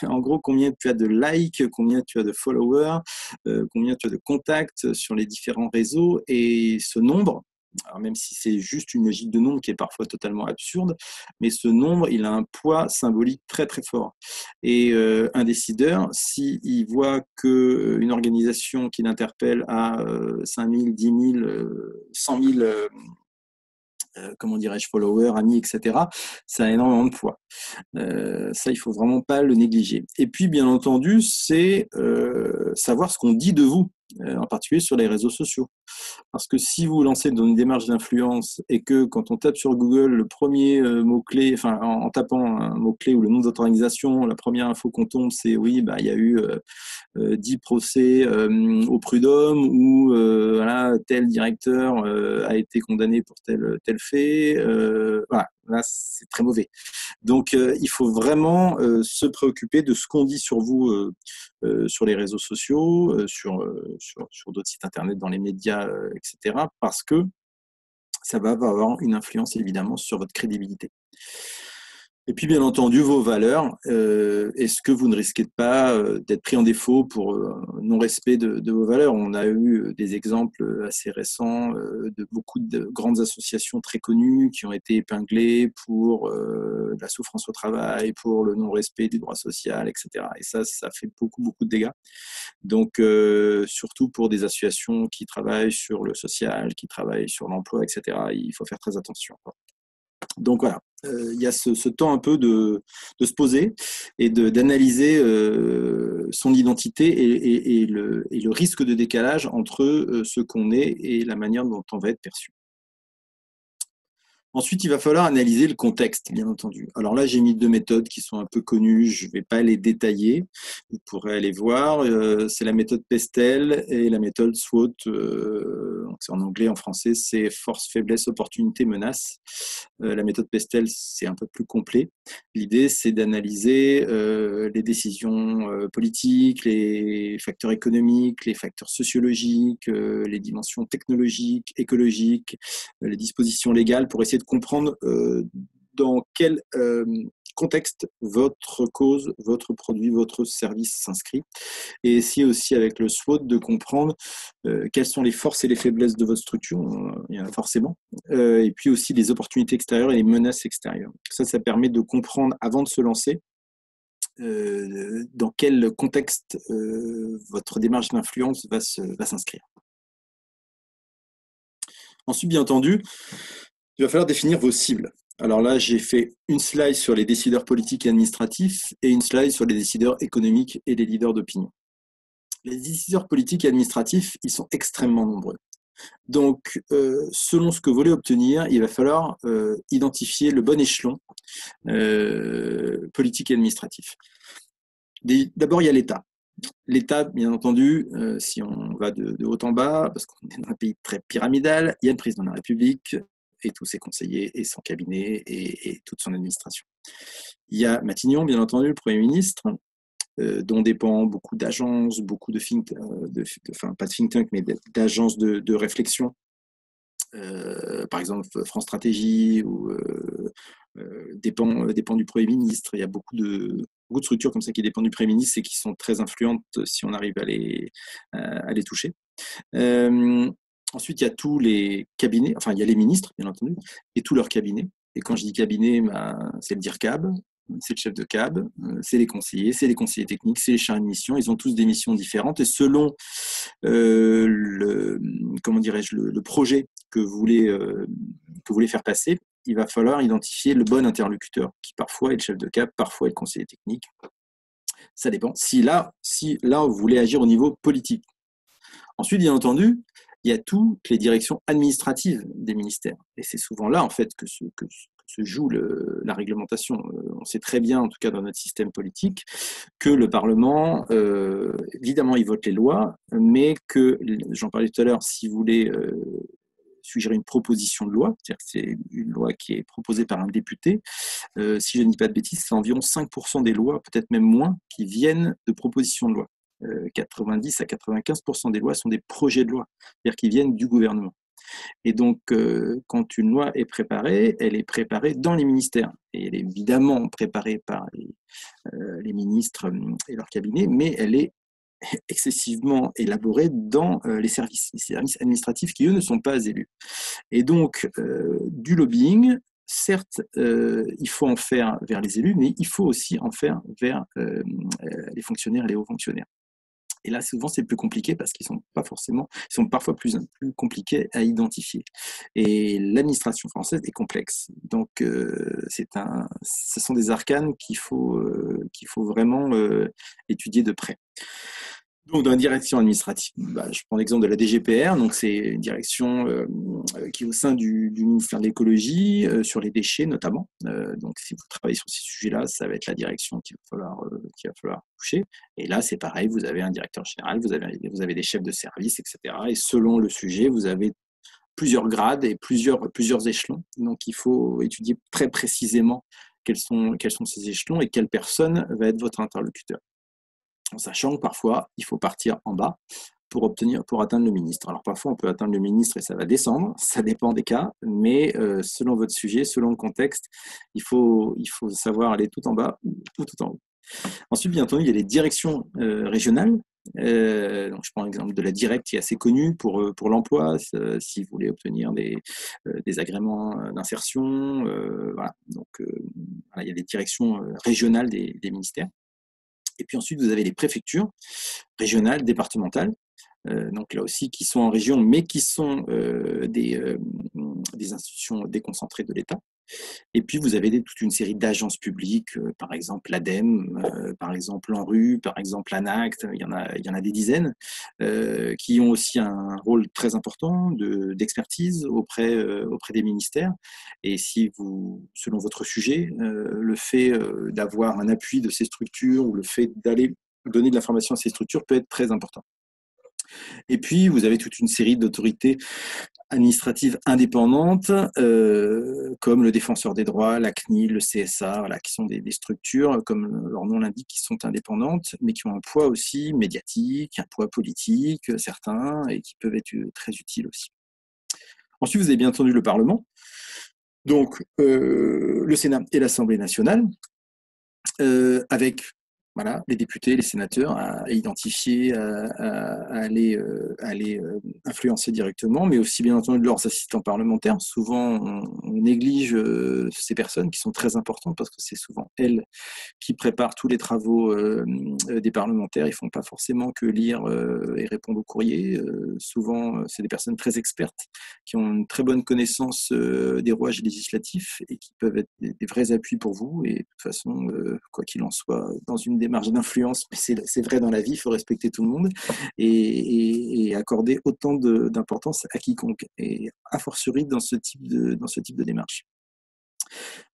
en gros, combien tu as de likes, combien tu as de followers, combien tu as de contacts sur les différents réseaux. Et ce nombre, alors même si c'est juste une logique de nombre qui est parfois totalement absurde, mais ce nombre, il a un poids symbolique très très fort. Et un décideur, s'il voit qu'une organisation qui l'interpelle a 5 000, 10 000, 100 000 comment dirais-je, followers, amis, etc., ça a énormément de poids. Ça, il faut vraiment pas le négliger. Et puis, bien entendu, c'est savoir ce qu'on dit de vous, en particulier sur les réseaux sociaux. Parce que si vous lancez dans une démarche d'influence et que quand on tape sur Google, le premier mot-clé, enfin en tapant un mot-clé ou le nom de votre organisation, la première info qu'on tombe, c'est oui, il y a eu 10 procès au prud'homme ou voilà, tel directeur a été condamné pour tel fait. Voilà, là, c'est très mauvais. Donc, il faut vraiment se préoccuper de ce qu'on dit sur vous sur les réseaux sociaux, sur d'autres sites internet, dans les médias, etc. Parce que ça va avoir une influence évidemment sur votre crédibilité. Et puis, bien entendu, vos valeurs. Est-ce que vous ne risquez pas d'être pris en défaut pour non-respect de vos valeurs? On a eu des exemples assez récents de beaucoup de grandes associations très connues qui ont été épinglées pour la souffrance au travail, pour le non-respect du droit social, etc. Et ça fait beaucoup, beaucoup de dégâts. Donc, surtout pour des associations qui travaillent sur le social, qui travaillent sur l'emploi, etc., il faut faire très attention. Donc voilà, il y a ce temps un peu de se poser et d'analyser son identité et le risque de décalage entre ce qu'on est et la manière dont on va être perçu. Ensuite, il va falloir analyser le contexte, bien entendu. Alors là, j'ai mis 2 méthodes qui sont un peu connues. Je ne vais pas les détailler. Vous pourrez aller voir. C'est la méthode Pestel et la méthode SWOT. C'est en anglais, en français, c'est force, faiblesse, opportunité, menace. La méthode Pestel, c'est un peu plus complet. L'idée, c'est d'analyser les décisions politiques, les facteurs économiques, les facteurs sociologiques, les dimensions technologiques, écologiques, les dispositions légales pour essayer de comprendre dans quel contexte votre cause, votre produit, votre service s'inscrit. Et essayer aussi avec le SWOT de comprendre quelles sont les forces et les faiblesses de votre structure, il y en a forcément, et puis aussi les opportunités extérieures et les menaces extérieures. Ça permet de comprendre avant de se lancer dans quel contexte votre démarche d'influence va s'inscrire. Ensuite, bien entendu, il va falloir définir vos cibles. Alors là, j'ai fait une slide sur les décideurs politiques et administratifs et une slide sur les décideurs économiques et les leaders d'opinion. Les décideurs politiques et administratifs, ils sont extrêmement nombreux. Donc, selon ce que vous voulez obtenir, il va falloir identifier le bon échelon politique et administratif. D'abord, il y a l'État. L'État, bien entendu, si on va de haut en bas, parce qu'on est dans un pays très pyramidal, il y a le président de la République et tous ses conseillers et son cabinet et toute son administration. Il y a Matignon, bien entendu, le Premier ministre, dont dépend beaucoup d'agences, beaucoup de think enfin pas de think tank, mais d'agences de réflexion. Par exemple, France Stratégie ou dépend du Premier ministre. Il y a beaucoup de structures comme ça qui dépendent du Premier ministre et qui sont très influentes si on arrive à les toucher. Ensuite, il y a tous les cabinets, enfin, il y a les ministres, bien entendu, et tous leurs cabinets. Et quand je dis cabinet, c'est le DIRCAB, c'est le chef de cab, c'est les conseillers techniques, c'est les chargés de mission. Ils ont tous des missions différentes et selon comment dirais-je, le projet que vous voulez faire passer, il va falloir identifier le bon interlocuteur, qui parfois est le chef de cab, parfois est le conseiller technique. Ça dépend. Si là, vous voulez agir au niveau politique. Ensuite, bien entendu, il y a toutes les directions administratives des ministères. Et c'est souvent là, en fait, que se joue la réglementation. On sait très bien, en tout cas dans notre système politique, que le Parlement, évidemment, il vote les lois, mais que, j'en parlais tout à l'heure, si vous voulez suggérer une proposition de loi, c'est-à-dire que c'est une loi qui est proposée par un député, si je ne dis pas de bêtises, c'est environ 5% des lois, peut-être même moins, qui viennent de propositions de loi. 90 à 95% des lois sont des projets de loi, c'est-à-dire qui viennent du gouvernement. Et donc, quand une loi est préparée, elle est préparée dans les ministères. Et elle est évidemment préparée par les ministres et leurs cabinets, mais elle est excessivement élaborée dans les services administratifs qui, eux, ne sont pas élus. Et donc, du lobbying, certes, il faut en faire vers les élus, mais il faut aussi en faire vers les fonctionnaires et les hauts fonctionnaires. Et là, souvent, c'est plus compliqué parce qu'ils sont parfois plus compliqués à identifier. Et l'administration française est complexe. Donc, ce sont des arcanes qu'il faut vraiment étudier de près. Donc, dans la direction administrative, je prends l'exemple de la DGPR. Donc, c'est une direction qui est au sein du ministère de l'écologie, sur les déchets notamment. Donc, si vous travaillez sur ces sujets-là, ça va être la direction qu'il va falloir toucher. Et là, c'est pareil, vous avez un directeur général, vous avez des chefs de service, etc. Et selon le sujet, vous avez plusieurs grades et plusieurs échelons. Donc, il faut étudier très précisément quels sont ces échelons et quelle personne va être votre interlocuteur. En sachant que parfois, il faut partir en bas pour atteindre le ministre. Alors parfois, on peut atteindre le ministre et ça va descendre, ça dépend des cas, mais selon votre sujet, selon le contexte, il faut savoir aller tout en bas ou tout en haut. Ensuite, bien entendu, il y a les directions régionales. Donc, je prends l'exemple de la Directe qui est assez connue pour l'emploi, si vous voulez obtenir des agréments d'insertion. Voilà. Donc, il y a les directions régionales des ministères. Et puis ensuite, vous avez les préfectures régionales, départementales, donc là aussi qui sont en région, mais qui sont des institutions déconcentrées de l'État. Et puis, vous avez toute une série d'agences publiques, par exemple l'ADEME, par exemple l'ANRU, par exemple l'ANACT, il y en a des dizaines, qui ont aussi un rôle très important d'expertise auprès des ministères. Et si selon votre sujet, le fait d'avoir un appui de ces structures ou le fait d'aller donner de l'information à ces structures peut être très important. Et puis, vous avez toute une série d'autorités administratives indépendantes, comme le Défenseur des droits, la CNIL, le CSA, voilà, qui sont des structures, comme leur nom l'indique, qui sont indépendantes, mais qui ont un poids aussi médiatique, un poids politique, certains, et qui peuvent être très utiles aussi. Ensuite, vous avez bien entendu le Parlement, donc le Sénat et l'Assemblée nationale, avec les députés, les sénateurs à identifier, à aller influencer directement, mais aussi bien entendu leurs assistants parlementaires. Souvent, on néglige ces personnes qui sont très importantes parce que c'est souvent elles qui préparent tous les travaux des parlementaires. Ils ne font pas forcément que lire et répondre aux courriers. Souvent, c'est des personnes très expertes qui ont une très bonne connaissance des rouages législatifs et qui peuvent être des vrais appuis pour vous. Et de toute façon, quoi qu'il en soit, dans une démarche d'influence, mais c'est vrai dans la vie, il faut respecter tout le monde et accorder autant d'importance à quiconque, et a fortiori dans ce type de démarche.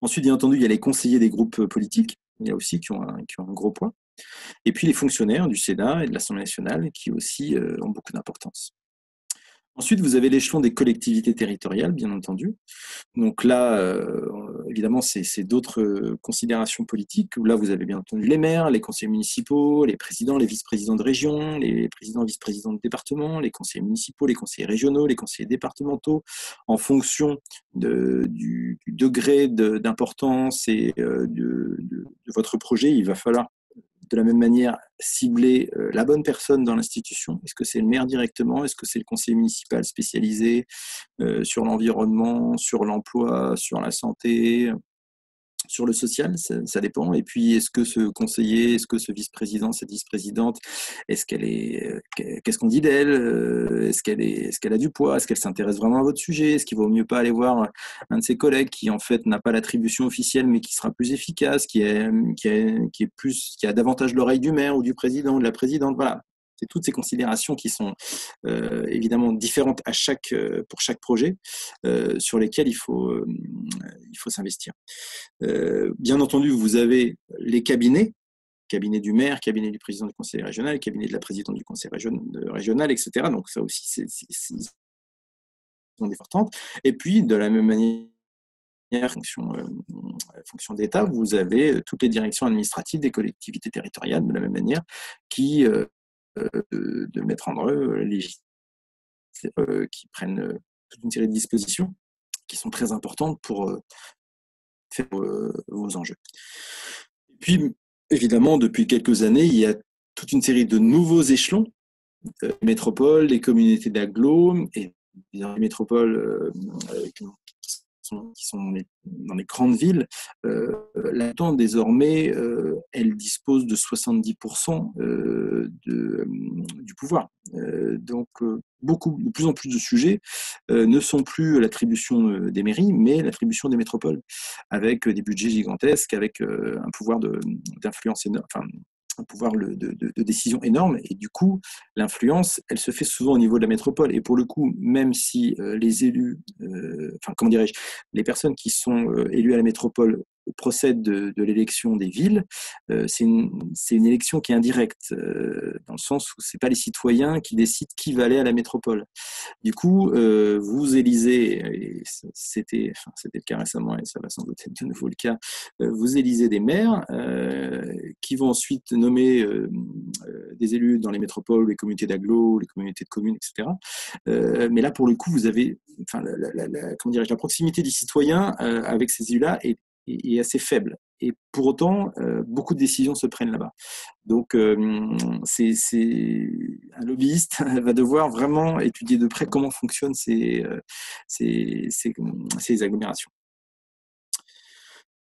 Ensuite, bien entendu, il y a les conseillers des groupes politiques, il y a aussi qui ont un gros poids, et puis les fonctionnaires du Sénat et de l'Assemblée nationale qui aussi ont beaucoup d'importance. Ensuite, vous avez l'échelon des collectivités territoriales, bien entendu. Donc là, évidemment, c'est d'autres considérations politiques, où là, vous avez bien entendu les maires, les conseillers municipaux, les présidents, les vice-présidents de région, les présidents, vice-présidents de département, les conseillers municipaux, les conseillers régionaux, les conseillers départementaux, en fonction du degré d'importance et de votre projet. Il va falloir de la même manière cibler la bonne personne dans l'institution. Est-ce que c'est le maire directement? Est-ce que c'est le conseiller municipal spécialisé sur l'environnement, sur l'emploi, sur la santé, sur le social, ça dépend. Et puis, est-ce que ce conseiller, est-ce que ce vice-président, cette vice-présidente, qu'est-ce qu'on dit d'elle? Est-ce qu'elle a du poids? Est-ce qu'elle s'intéresse vraiment à votre sujet? Est-ce qu'il vaut mieux pas aller voir un de ses collègues qui, en fait, n'a pas l'attribution officielle, mais qui sera plus efficace, qui a davantage l'oreille du maire ou du président ou de la présidente? Voilà. C'est toutes ces considérations qui sont évidemment différentes pour chaque projet sur lesquels il faut s'investir. Bien entendu, vous avez les cabinets, cabinet du maire, cabinet du président du conseil régional, cabinet de la présidente du conseil régional, etc. Donc ça aussi, c'est important. Et puis, de la même manière, fonction d'État, vous avez toutes les directions administratives des collectivités territoriales, de la même manière, qui de mettre en œuvre qui prennent toute une série de dispositions qui sont très importantes pour faire vos enjeux. Et puis, évidemment, depuis quelques années, il y a toute une série de nouveaux échelons, les métropoles, les communautés d'agglo, et les métropoles qui sont dans les grandes villes. Là-dedans, désormais, elles disposent de 70% du pouvoir. Donc, de plus en plus de sujets ne sont plus l'attribution des mairies, mais l'attribution des métropoles, avec des budgets gigantesques, avec un pouvoir d'influence énorme, enfin, un pouvoir de décision énorme. Et du coup, l'influence, elle se fait souvent au niveau de la métropole. Et pour le coup, même si les élus, comment dirais-je, les personnes qui sont élues à la métropole procèdent de l'élection des villes, c'est une élection qui est indirecte, dans le sens où c'est pas les citoyens qui décident qui va aller à la métropole. Du coup, vous élisez, et c'était le cas récemment, et ça va sans doute être de nouveau le cas, vous élisez des maires qui vont ensuite nommer des élus dans les métropoles, les communautés d'agglo, les communautés de communes, etc. Mais là, pour le coup, vous avez, la proximité des citoyens avec ces élus-là est assez faible. Et pour autant, beaucoup de décisions se prennent là-bas. Donc, un lobbyiste va devoir vraiment étudier de près comment fonctionnent ces agglomérations.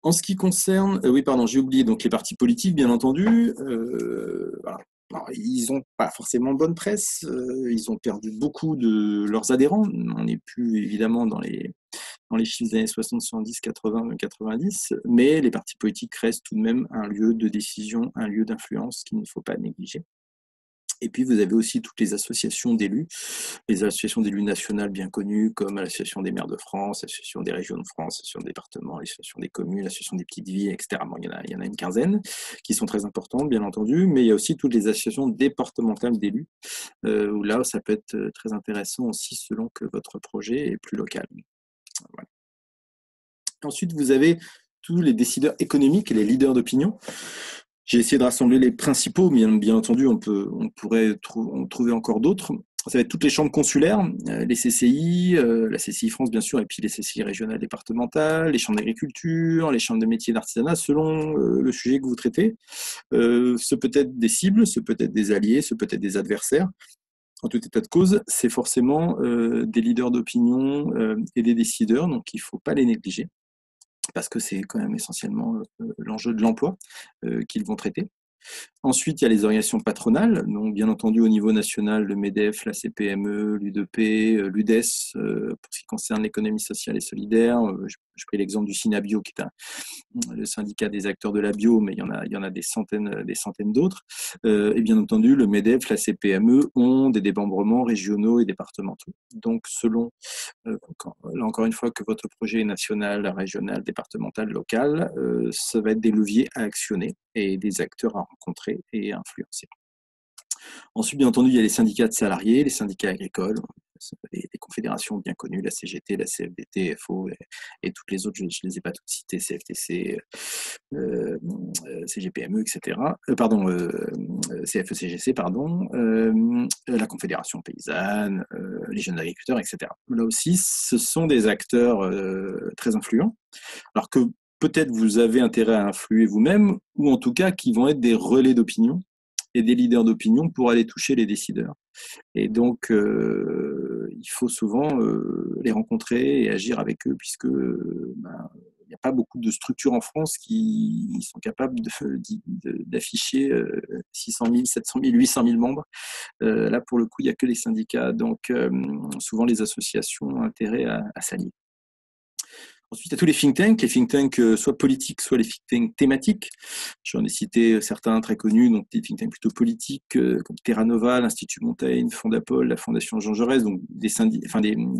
En ce qui concerne, oui, pardon, j'ai oublié donc les partis politiques, bien entendu. Voilà. Alors, ils n'ont pas forcément bonne presse. Ils ont perdu beaucoup de leurs adhérents. On n'est plus évidemment dans les chiffres des années 60, 70, 80, 90, mais les partis politiques restent tout de même un lieu de décision, un lieu d'influence qu'il ne faut pas négliger. Et puis, vous avez aussi toutes les associations d'élus nationales bien connues, comme l'Association des maires de France, l'Association des régions de France, l'Association des départements, l'Association des communes, l'Association des petites villes, etc. Bon, il y en a une quinzaine qui sont très importantes, bien entendu, mais il y a aussi toutes les associations départementales d'élus, où là, ça peut être très intéressant aussi selon que votre projet est plus local. Voilà. Ensuite, vous avez tous les décideurs économiques et les leaders d'opinion. J'ai essayé de rassembler les principaux, bien entendu, on pourrait en trouver encore d'autres. Ça va être toutes les chambres consulaires, les CCI, la CCI France, bien sûr, et puis les CCI régionales départementales, les chambres d'agriculture, les chambres de métiers d'artisanat, selon le sujet que vous traitez. Ce peut être des cibles, ce peut être des alliés, ce peut être des adversaires. En tout état de cause, c'est forcément des leaders d'opinion et des décideurs, donc il ne faut pas les négliger, parce que c'est quand même essentiellement l'enjeu de l'emploi qu'ils vont traiter. Ensuite, il y a les organisations patronales, donc bien entendu au niveau national, le MEDEF, la CPME, l'UDP, l'UDES, pour ce qui concerne l'économie sociale et solidaire. Je pris l'exemple du Synabio, qui est le syndicat des acteurs de la bio, mais il y en a des centaines d'autres. Et bien entendu, le MEDEF, la CPME ont des démembrements régionaux et départementaux. Donc, selon, là encore une fois, que votre projet est national, régional, départemental, local, ça va être des leviers à actionner et des acteurs à rencontrer et à influencer. Ensuite, bien entendu, il y a les syndicats de salariés, les syndicats agricoles, les confédérations bien connues, la CGT, la CFDT, FO et toutes les autres, je ne les ai pas toutes citées, CFTC, CGPME, etc. CFECGC, pardon, la Confédération paysanne, les jeunes agriculteurs, etc. Là aussi, ce sont des acteurs très influents, alors que peut-être vous avez intérêt à influer vous-même, ou en tout cas qui vont être des relais d'opinion et des leaders d'opinion pour aller toucher les décideurs. Et donc, il faut souvent les rencontrer et agir avec eux, puisque il n'y a pas beaucoup de structures en France qui sont capables d'afficher 600 000, 700 000, 800 000 membres. Là, pour le coup, il n'y a que les syndicats. Donc, souvent, les associations ont intérêt à s'allier. Ensuite, il y a tous les think tanks soit politiques, soit les think tanks thématiques. J'en ai cité certains très connus, donc des think tanks plutôt politiques, comme Terra Nova, l'Institut Montaigne, Fondapol, la Fondation Jean Jaurès, donc des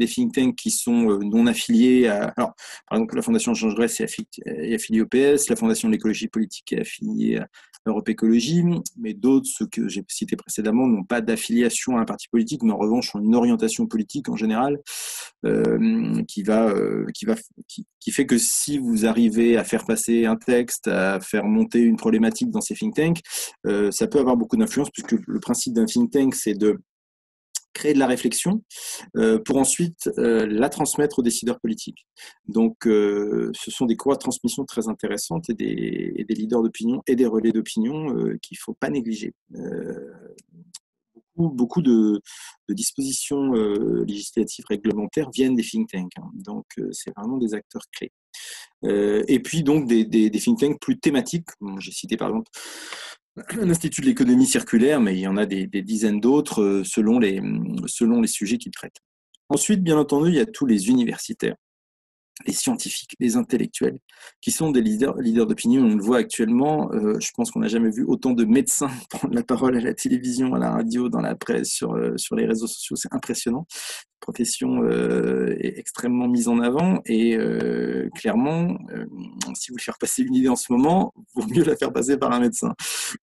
think tanks qui sont non affiliés à... Alors, par exemple, la Fondation Jean Jaurès est affiliée au PS, la Fondation de l'écologie politique est affiliée à Europe Écologie, mais d'autres, ceux que j'ai cités précédemment, n'ont pas d'affiliation à un parti politique, mais en revanche ont une orientation politique en général, qui fait que si vous arrivez à faire passer un texte, à faire monter une problématique dans ces think tanks, ça peut avoir beaucoup d'influence, puisque le principe d'un think tank, c'est de créer de la réflexion pour ensuite la transmettre aux décideurs politiques. Donc, ce sont des courroies de transmission très intéressantes et des leaders d'opinion et des relais d'opinion qu'il ne faut pas négliger. Beaucoup de dispositions législatives, réglementaires viennent des think tanks. Donc, c'est vraiment des acteurs clés. Et puis, donc, des think tanks plus thématiques. J'ai cité, par exemple, l'Institut de l'économie circulaire, mais il y en a des dizaines d'autres selon les sujets qu'ils traitent. Ensuite, bien entendu, il y a tous les universitaires, les scientifiques, les intellectuels, qui sont des leaders d'opinion. On le voit actuellement, je pense qu'on n'a jamais vu autant de médecins prendre la parole à la télévision, à la radio, dans la presse, sur les réseaux sociaux. C'est impressionnant. La profession est extrêmement mise en avant et clairement, si vous voulez faire passer une idée en ce moment, il vaut mieux la faire passer par un médecin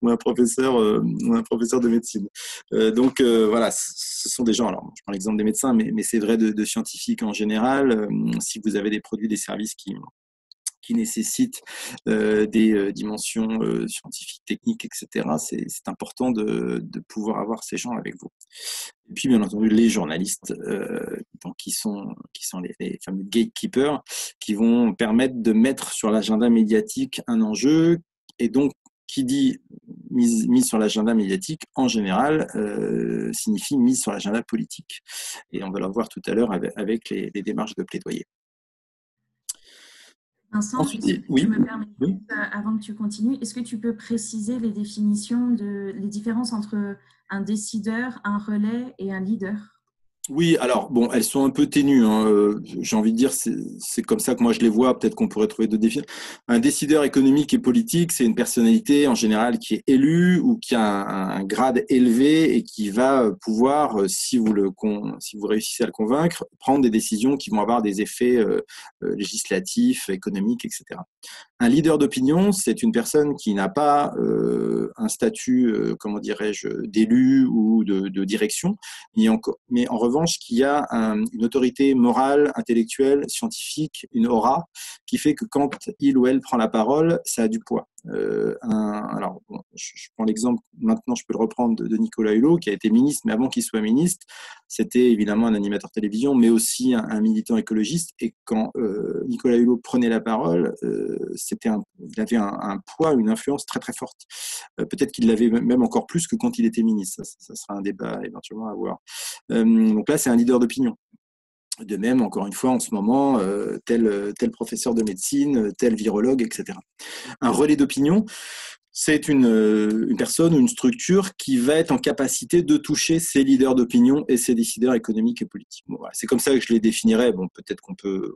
ou un professeur de médecine. Donc voilà, ce sont des gens, alors je prends l'exemple des médecins, mais c'est vrai de scientifiques en général. Si vous avez des produits, des services qui nécessitent des dimensions scientifiques, techniques, etc., c'est important de pouvoir avoir ces gens avec vous. Et puis, bien entendu, les journalistes, donc, qui sont les fameux gatekeepers, qui vont permettre de mettre sur l'agenda médiatique un enjeu, et donc, qui dit mise sur l'agenda médiatique, en général, signifie mise sur l'agenda politique. Et on va le voir tout à l'heure avec les démarches de plaidoyer. Vincent, ensuite, si oui, tu me permets, oui. Avant que tu continues, est-ce que tu peux préciser les définitions, les différences entre un décideur, un relais et un leader ? Oui, alors bon, elles sont un peu ténues. J'ai envie de dire, c'est comme ça que moi je les vois. Peut-être qu'on pourrait trouver d'autres définitions. Un décideur économique et politique, c'est une personnalité en général qui est élue ou qui a un grade élevé et qui va pouvoir, si vous réussissez à le convaincre, prendre des décisions qui vont avoir des effets législatifs, économiques, etc. Un leader d'opinion, c'est une personne qui n'a pas un statut, comment dirais-je, d'élu ou de direction, mais en revanche qui a une autorité morale, intellectuelle, scientifique, une aura, qui fait que quand il ou elle prend la parole, ça a du poids. Alors, bon, je prends l'exemple, maintenant je peux le reprendre, de Nicolas Hulot, qui a été ministre, mais avant qu'il soit ministre, c'était évidemment un animateur télévision, mais aussi un militant écologiste. Et quand Nicolas Hulot prenait la parole, il avait un poids, une influence très très forte. Peut-être qu'il l'avait même encore plus que quand il était ministre. Ça sera un débat éventuellement à voir. Donc là, c'est un leader d'opinion. De même, encore une fois, en ce moment, tel professeur de médecine, tel virologue, etc. Un relais d'opinion, c'est une personne ou une structure qui va être en capacité de toucher ses leaders d'opinion et ses décideurs économiques et politiques. Bon, voilà, c'est comme ça que je les définirais. Bon, peut-être qu'on peut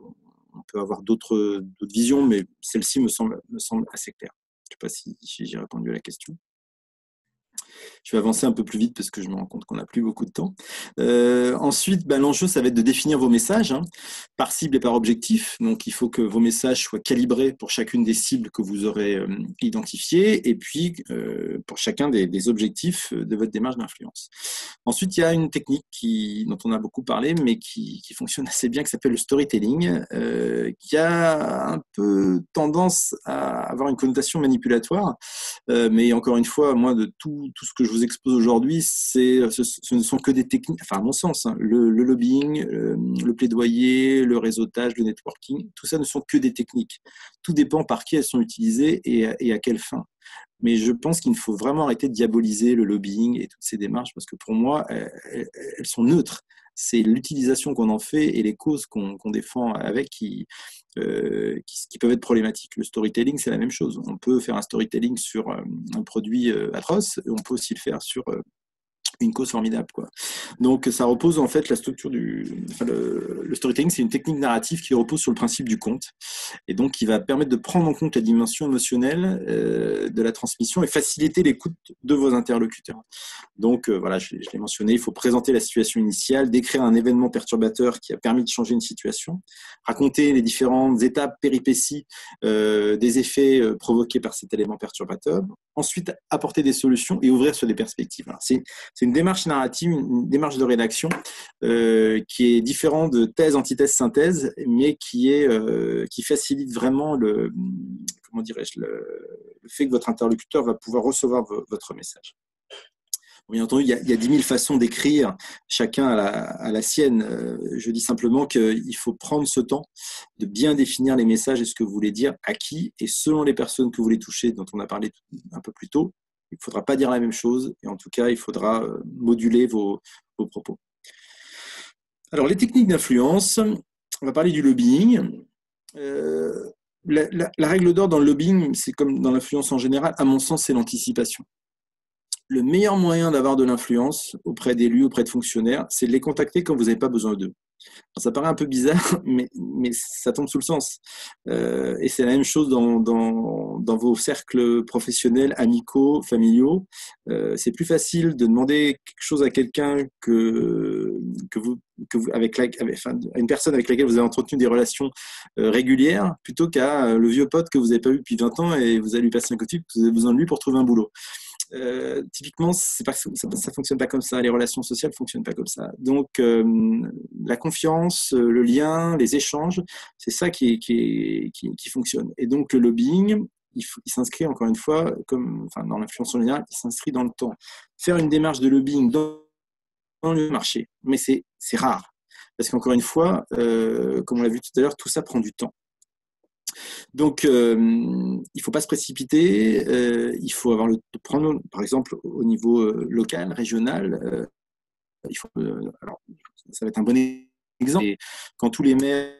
avoir d'autres visions, mais celle-ci me semble assez claire. Je ne sais pas si j'ai répondu à la question. Je vais avancer un peu plus vite parce que je me rends compte qu'on n'a plus beaucoup de temps. Ensuite, l'enjeu, ça va être de définir vos messages par cible et par objectif. Donc, il faut que vos messages soient calibrés pour chacune des cibles que vous aurez identifiées et puis pour chacun des objectifs de votre démarche d'influence. Ensuite, il y a une technique dont on a beaucoup parlé, mais qui fonctionne assez bien, qui s'appelle le storytelling, qui a un peu tendance à avoir une connotation manipulatoire. Mais encore une fois, moi, de tout ce que je vous expose aujourd'hui, ce ne sont que des techniques, enfin, à mon sens, hein, le lobbying, le plaidoyer, le réseautage, le networking, tout ça ne sont que des techniques. Tout dépend par qui elles sont utilisées et à quelle fin. Mais je pense qu'il faut vraiment arrêter de diaboliser le lobbying et toutes ces démarches, parce que pour moi, elles sont neutres. C'est l'utilisation qu'on en fait et les causes qu'on défend avec qui peuvent être problématiques. Le storytelling, c'est la même chose. On peut faire un storytelling sur un produit atroce, et on peut aussi le faire sur une cause formidable, quoi. Donc ça repose en fait la structure le storytelling, c'est une technique narrative qui repose sur le principe du conte et donc qui va permettre de prendre en compte la dimension émotionnelle de la transmission et faciliter l'écoute de vos interlocuteurs. Donc voilà, je l'ai mentionné, il faut présenter la situation initiale, décrire un événement perturbateur qui a permis de changer une situation, raconter les différentes étapes, péripéties des effets provoqués par cet élément perturbateur, ensuite apporter des solutions et ouvrir sur des perspectives. Alors, c'est une démarche narrative, une démarche de rédaction qui est différente de thèse, antithèse, synthèse, mais qui facilite vraiment le fait que votre interlocuteur va pouvoir recevoir votre message. Bien entendu, il y a 10 000 façons d'écrire, chacun a la sienne. Je dis simplement qu'il faut prendre ce temps de bien définir les messages et ce que vous voulez dire à qui, et selon les personnes que vous voulez toucher, dont on a parlé un peu plus tôt, il ne faudra pas dire la même chose, et en tout cas, il faudra moduler vos propos. Alors, les techniques d'influence, on va parler du lobbying. La règle d'or dans le lobbying, c'est comme dans l'influence en général, à mon sens, c'est l'anticipation. Le meilleur moyen d'avoir de l'influence auprès d'élus, auprès de fonctionnaires, c'est de les contacter quand vous n'avez pas besoin d'eux. Alors, ça paraît un peu bizarre, mais ça tombe sous le sens. Et c'est la même chose dans vos cercles professionnels, amicaux, familiaux. C'est plus facile de demander quelque chose à quelqu'un à une personne avec laquelle vous avez entretenu des relations régulières, plutôt qu'à le vieux pote que vous n'avez pas vu depuis 20 ans et vous allez lui passer un coup de fil parce que vous avez besoin de lui pour trouver un boulot. Typiquement, ça fonctionne pas comme ça. Les relations sociales fonctionnent pas comme ça. Donc, la confiance, le lien, les échanges, c'est ça qui fonctionne. Et donc, le lobbying, il s'inscrit encore une fois, dans l'influence en général, il s'inscrit dans le temps. Faire une démarche de lobbying dans le marché, mais c'est rare. Parce qu'encore une fois, comme on l'a vu tout à l'heure, tout ça prend du temps. Donc, il ne faut pas se précipiter, il faut avoir le temps de prendre, par exemple, au niveau local, régional, alors, ça va être un bon exemple, et quand tous les maires,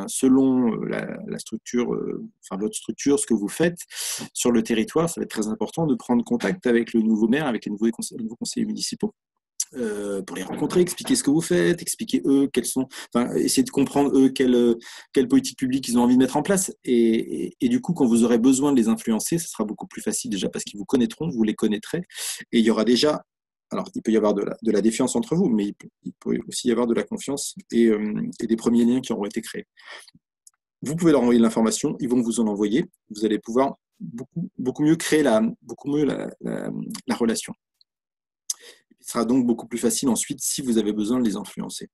selon la structure, votre structure, ce que vous faites sur le territoire, ça va être très important de prendre contact avec le nouveau maire, avec les nouveaux conseillers municipaux. Pour les rencontrer, expliquer ce que vous faites, expliquer eux essayer de comprendre eux quelle politique publique ils ont envie de mettre en place. Et du coup, quand vous aurez besoin de les influencer, ce sera beaucoup plus facile déjà parce qu'ils vous connaîtront, vous les connaîtrez. Et il y aura déjà, alors il peut y avoir de la défiance entre vous, mais il peut aussi y avoir de la confiance et des premiers liens qui auront été créés. Vous pouvez leur envoyer de l'information, ils vont vous en envoyer. Vous allez pouvoir beaucoup mieux créer la relation. Ce sera donc beaucoup plus facile ensuite si vous avez besoin de les influencer.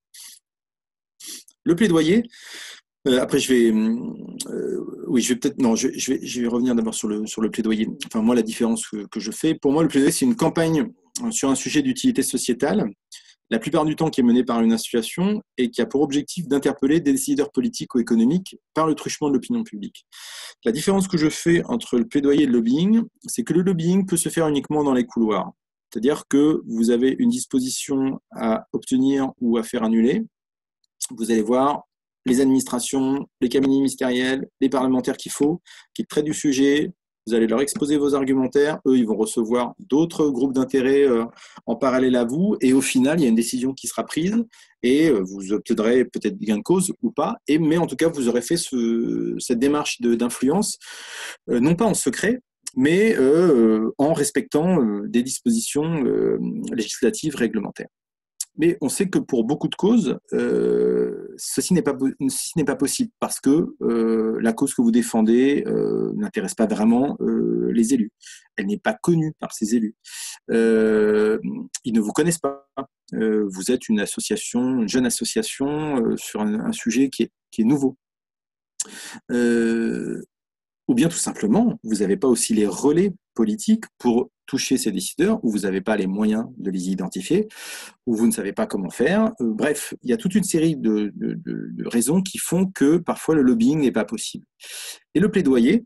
Le plaidoyer, après je vais revenir d'abord sur le plaidoyer. Enfin moi la différence que je fais, pour moi le plaidoyer c'est une campagne sur un sujet d'utilité sociétale, la plupart du temps qui est menée par une association et qui a pour objectif d'interpeller des décideurs politiques ou économiques par le truchement de l'opinion publique. La différence que je fais entre le plaidoyer et le lobbying, c'est que le lobbying peut se faire uniquement dans les couloirs. C'est-à-dire que vous avez une disposition à obtenir ou à faire annuler. Vous allez voir les administrations, les cabinets ministériels, les parlementaires qui traitent du sujet. Vous allez leur exposer vos argumentaires. Eux, ils vont recevoir d'autres groupes d'intérêt en parallèle à vous. Et au final, il y a une décision qui sera prise et vous obtiendrez peut-être gain de cause ou pas. Mais en tout cas, vous aurez fait cette démarche d'influence, non pas en secret, mais en respectant des dispositions législatives, réglementaires. Mais on sait que pour beaucoup de causes, ceci n'est pas possible parce que la cause que vous défendez n'intéresse pas vraiment les élus. Elle n'est pas connue par ces élus. Ils ne vous connaissent pas. Vous êtes une jeune association sur un sujet qui est nouveau. Ou bien tout simplement, vous n'avez pas aussi les relais politiques pour toucher ces décideurs, ou vous n'avez pas les moyens de les identifier, ou vous ne savez pas comment faire. Bref, il y a toute une série de raisons qui font que parfois le lobbying n'est pas possible. Et le plaidoyer,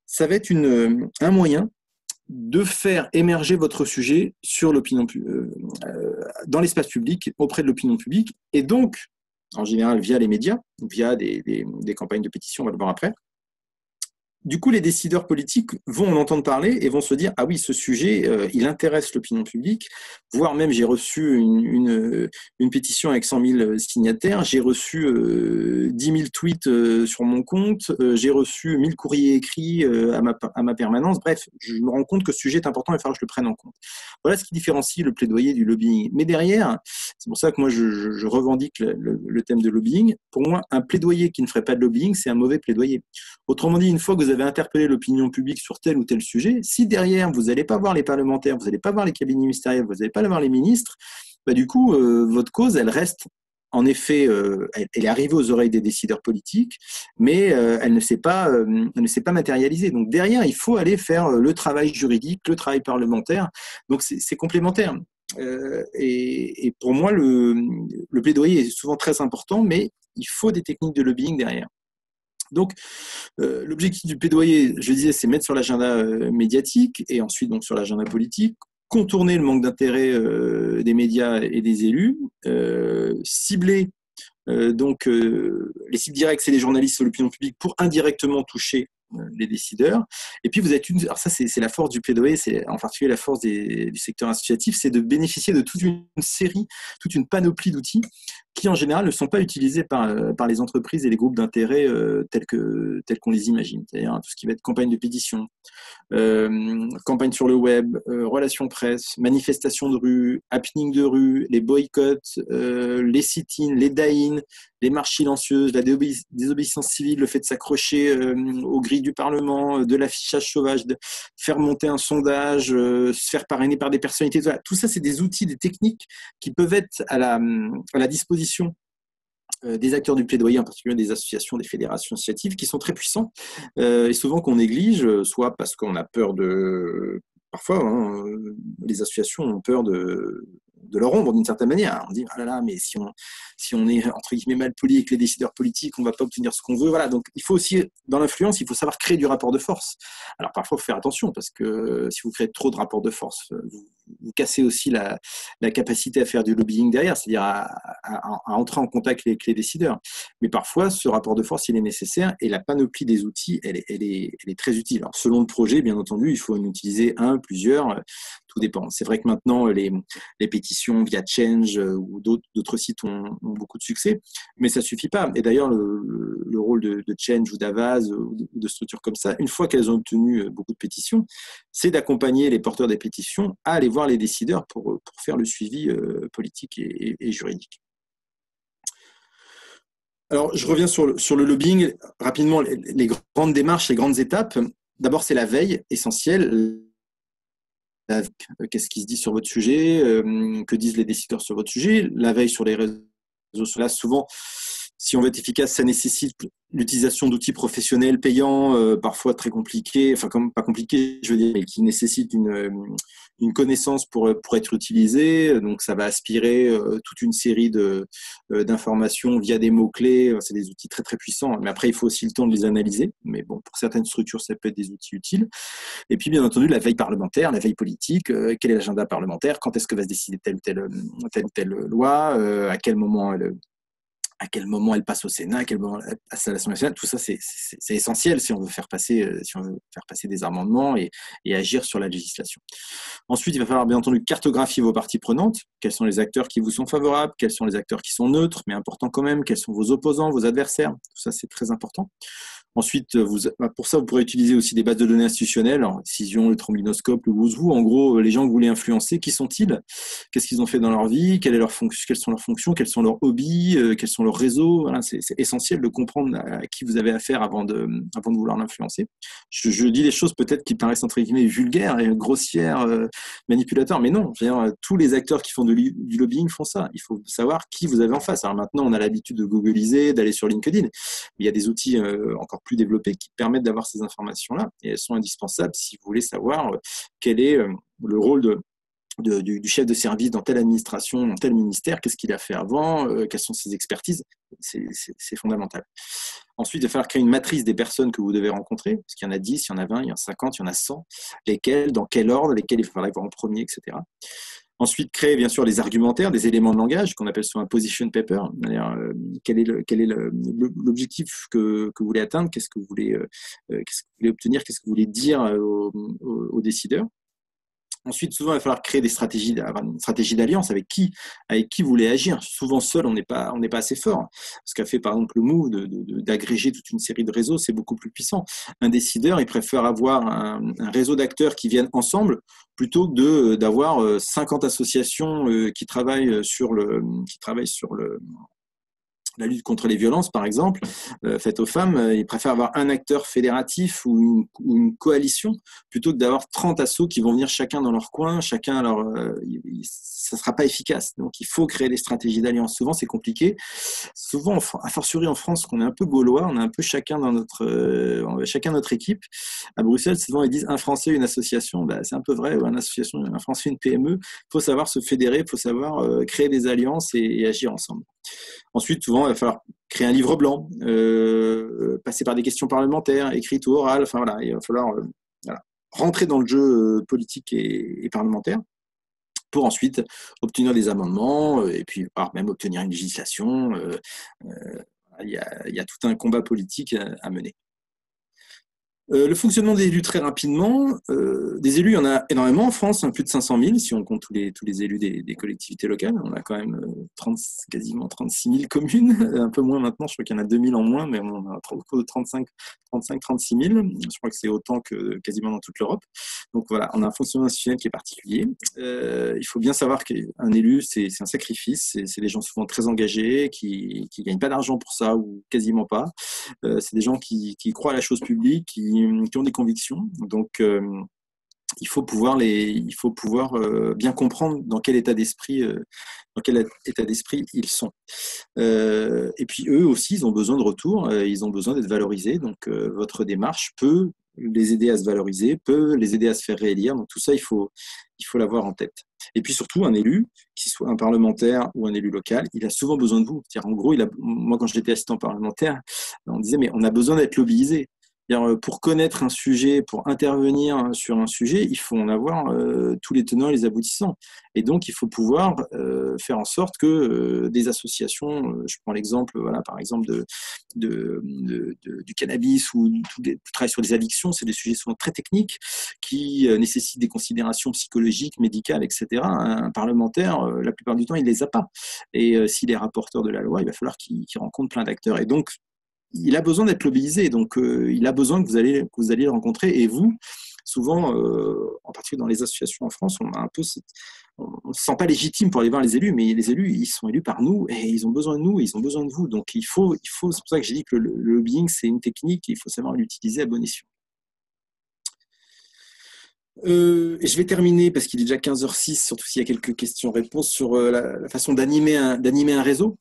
ça va être un moyen de faire émerger votre sujet sur l'opinion, dans l'espace public, auprès de l'opinion publique, et donc, en général, via les médias, via des campagnes de pétition, on va le voir après. Du coup, les décideurs politiques vont en entendre parler et vont se dire « Ah oui, ce sujet, il intéresse l'opinion publique. » Voire même, j'ai reçu une pétition avec 100 000 signataires, j'ai reçu 10 000 tweets sur mon compte, j'ai reçu 1000 courriers écrits à ma permanence. Bref, je me rends compte que ce sujet est important et il va falloir que je le prenne en compte. Voilà ce qui différencie le plaidoyer du lobbying. Mais derrière, c'est pour ça que moi, je revendique le thème de lobbying. Pour moi, un plaidoyer qui ne ferait pas de lobbying, c'est un mauvais plaidoyer. Autrement dit, une fois que vous avez interpellé l'opinion publique sur tel ou tel sujet, si derrière, vous n'allez pas voir les parlementaires, vous n'allez pas voir les cabinets ministériels, vous n'allez pas voir les ministres, bah, du coup, votre cause, elle reste, en effet, elle est arrivée aux oreilles des décideurs politiques, mais elle ne s'est pas matérialisée. Donc derrière, il faut aller faire le travail juridique, le travail parlementaire. Donc c'est complémentaire. Et pour moi, le plaidoyer est souvent très important, mais il faut des techniques de lobbying derrière. Donc, l'objectif du plaidoyer, je disais, c'est mettre sur l'agenda médiatique et ensuite donc sur l'agenda politique, contourner le manque d'intérêt des médias et des élus, cibler donc les cibles directes, c'est les journalistes ou l'opinion publique pour indirectement toucher les décideurs. Et puis vous êtes alors ça c'est la force du plaidoyer, c'est en particulier la force du secteur associatif, c'est de bénéficier de toute une série, toute une panoplie d'outils qui en général ne sont pas utilisés par les entreprises et les groupes d'intérêt tels qu'on les imagine. C'est-à-dire tout ce qui va être campagne de pétition, campagne sur le web, relations presse, manifestations de rue, happening de rue, les boycotts, les sit-ins, les die-in, les marches silencieuses, la désobéissance civile, le fait de s'accrocher aux grilles du Parlement, de l'affichage sauvage, de faire monter un sondage, se faire parrainer par des personnalités. Voilà. Tout ça, c'est des outils, des techniques qui peuvent être à la disposition des acteurs du plaidoyer, en particulier des associations, des fédérations associatives, qui sont très puissants et souvent qu'on néglige, soit parce qu'on a peur de... Parfois, les associations ont peur de leur ombre d'une certaine manière. On dit, ah là là, mais si on est entre guillemets mal poli avec les décideurs politiques, on ne va pas obtenir ce qu'on veut. Voilà, donc il faut aussi, dans l'influence, il faut savoir créer du rapport de force. Alors parfois, il faut faire attention, parce que si vous créez trop de rapports de force, vous cassez aussi la capacité à faire du lobbying derrière, c'est-à-dire à entrer en contact avec les décideurs. Mais parfois, ce rapport de force, il est nécessaire, et la panoplie des outils, elle est très utile. Alors, selon le projet, bien entendu, il faut en utiliser un, plusieurs, tout dépend. C'est vrai que maintenant, les pétitions via Change ou d'autres sites ont beaucoup de succès, mais ça ne suffit pas. Et d'ailleurs, le rôle de Change ou d'Avaz ou de structures comme ça, une fois qu'elles ont obtenu beaucoup de pétitions, c'est d'accompagner les porteurs des pétitions à aller voir les décideurs pour faire le suivi politique et juridique. Alors, je reviens sur le lobbying. Rapidement, les grandes démarches, les grandes étapes. D'abord, c'est la veille essentielle. Qu'est-ce qui se dit sur votre sujet, que disent les décideurs sur votre sujet, la veille sur les réseaux sociaux. Souvent, si on veut être efficace, ça nécessite l'utilisation d'outils professionnels payants, parfois très compliqués, enfin comme pas compliqués, je veux dire, mais qui nécessitent une connaissance pour être utilisés. Donc ça va aspirer toute une série d'informations via des mots-clés. C'est des outils très très puissants, mais après il faut aussi le temps de les analyser. Mais bon, pour certaines structures, ça peut être des outils utiles. Et puis bien entendu, la veille parlementaire, la veille politique, quel est l'agenda parlementaire, quand est-ce que va se décider telle ou telle loi, à quel moment elle passe au Sénat, à quel moment elle passe à l'Assemblée nationale. Tout ça, c'est essentiel si on veut faire passer des amendements et agir sur la législation. Ensuite, il va falloir bien entendu cartographier vos parties prenantes. Quels sont les acteurs qui vous sont favorables, quels sont les acteurs qui sont neutres, mais importants quand même, quels sont vos opposants, vos adversaires. Tout ça, c'est très important. Ensuite, pour ça, vous pourrez utiliser aussi des bases de données institutionnelles, alors, Cision, le Trombinoscope, le Who's Who. En gros, les gens que vous voulez influencer, qui sont-ils? Qu'est-ce qu'ils ont fait dans leur vie? Quelles sont leurs fonctions? Quels sont leurs hobbies? Quels sont leurs réseaux? Voilà, c'est essentiel de comprendre à qui vous avez affaire avant de vouloir l'influencer. Je dis des choses peut-être qui paraissent entre guillemets vulgaires et grossières, manipulateurs, mais non. Je veux dire, tous les acteurs qui font du lobbying font ça. Il faut savoir qui vous avez en face. Alors maintenant, on a l'habitude de googliser, d'aller sur LinkedIn. Il y a des outils encore plus développés qui permettent d'avoir ces informations-là, et elles sont indispensables si vous voulez savoir quel est le rôle du chef de service dans telle administration, dans tel ministère, qu'est-ce qu'il a fait avant, quelles sont ses expertises. C'est fondamental. Ensuite, il va falloir créer une matrice des personnes que vous devez rencontrer, parce qu'il y en a 10, il y en a 20, il y en a 50, il y en a 100, lesquelles, dans quel ordre, lesquels il va falloir voir en premier, etc. Ensuite, créer bien sûr les argumentaires, des éléments de langage qu'on appelle sur un position paper. Quel est l'objectif que vous voulez atteindre, qu'est-ce que vous voulez obtenir, qu'est-ce que vous voulez dire aux décideurs. Ensuite, souvent, il va falloir créer avoir une stratégie d'alliance avec qui vous voulez agir. Souvent, seul, on n'est pas assez fort. Ce qu'a fait, par exemple, le move d'agréger toute une série de réseaux, c'est beaucoup plus puissant. Un décideur, il préfère avoir un réseau d'acteurs qui viennent ensemble plutôt que d'avoir 50 associations qui travaillent sur la lutte contre les violences, par exemple, faites aux femmes. Ils préfèrent avoir un acteur fédératif ou une coalition plutôt que d'avoir 30 assos qui vont venir chacun dans leur coin, ça ne sera pas efficace. Donc, il faut créer des stratégies d'alliance. Souvent, c'est compliqué. Souvent, a fortiori en France, qu'on est un peu gaulois, on est un peu chacun notre équipe. À Bruxelles, souvent, ils disent un Français, une association. C'est un peu vrai, une association, un Français, une PME. Il faut savoir se fédérer, il faut savoir créer des alliances et agir ensemble. Ensuite, souvent, il va falloir créer un livre blanc, passer par des questions parlementaires, écrites ou orales. Enfin, voilà, il va falloir rentrer dans le jeu politique et parlementaire pour ensuite obtenir des amendements et puis même obtenir une législation. Il y a tout un combat politique à mener. Le fonctionnement des élus très rapidement. Des élus, il y en a énormément en France, plus de 500 000 si on compte tous les élus des collectivités locales. On a quand même quasiment 36 000 communes, un peu moins maintenant, je crois qu'il y en a 2 000 en moins, mais on a 36 000. Je crois que c'est autant que quasiment dans toute l'Europe. Donc voilà, on a un fonctionnement institutionnel qui est particulier. Il faut bien savoir qu'un élu, c'est un sacrifice, c'est des gens souvent très engagés, qui ne gagnent pas d'argent pour ça, ou quasiment pas. C'est des gens qui croient à la chose publique, qui ont des convictions. Donc, il faut pouvoir bien comprendre dans quel état d'esprit ils sont. Et puis eux aussi, ils ont besoin de retour, ils ont besoin d'être valorisés. Donc, votre démarche peut les aider à se valoriser, peut les aider à se faire réélire. Donc tout ça, il faut l'avoir en tête. Et puis surtout, un élu, qu'il soit un parlementaire ou un élu local, il a souvent besoin de vous. C'est-à-dire, en gros, moi, quand j'étais assistant parlementaire, on disait, mais on a besoin d'être lobbyisé. Pour connaître un sujet, pour intervenir sur un sujet, il faut en avoir tous les tenants et les aboutissants. Et donc, il faut pouvoir faire en sorte que des associations, je prends l'exemple, par exemple, du cannabis ou du travail sur les addictions, c'est des sujets souvent très techniques qui nécessitent des considérations psychologiques, médicales, etc. Un parlementaire, la plupart du temps, il ne les a pas. Et s'il est rapporteur de la loi, il va falloir qu'il rencontre plein d'acteurs. Et donc, il a besoin d'être lobbyisé, donc il a besoin que vous allez le rencontrer. Et vous, souvent, en particulier dans les associations en France, on ne se sent pas légitime pour aller voir les élus, mais les élus, ils sont élus par nous et ils ont besoin de nous, et ils ont besoin de vous. Donc c'est pour ça que j'ai dit que le lobbying, c'est une technique et il faut savoir l'utiliser à bon escient. Et je vais terminer, parce qu'il est déjà 15h06, surtout s'il y a quelques questions-réponses, sur la façon d'animer un réseau.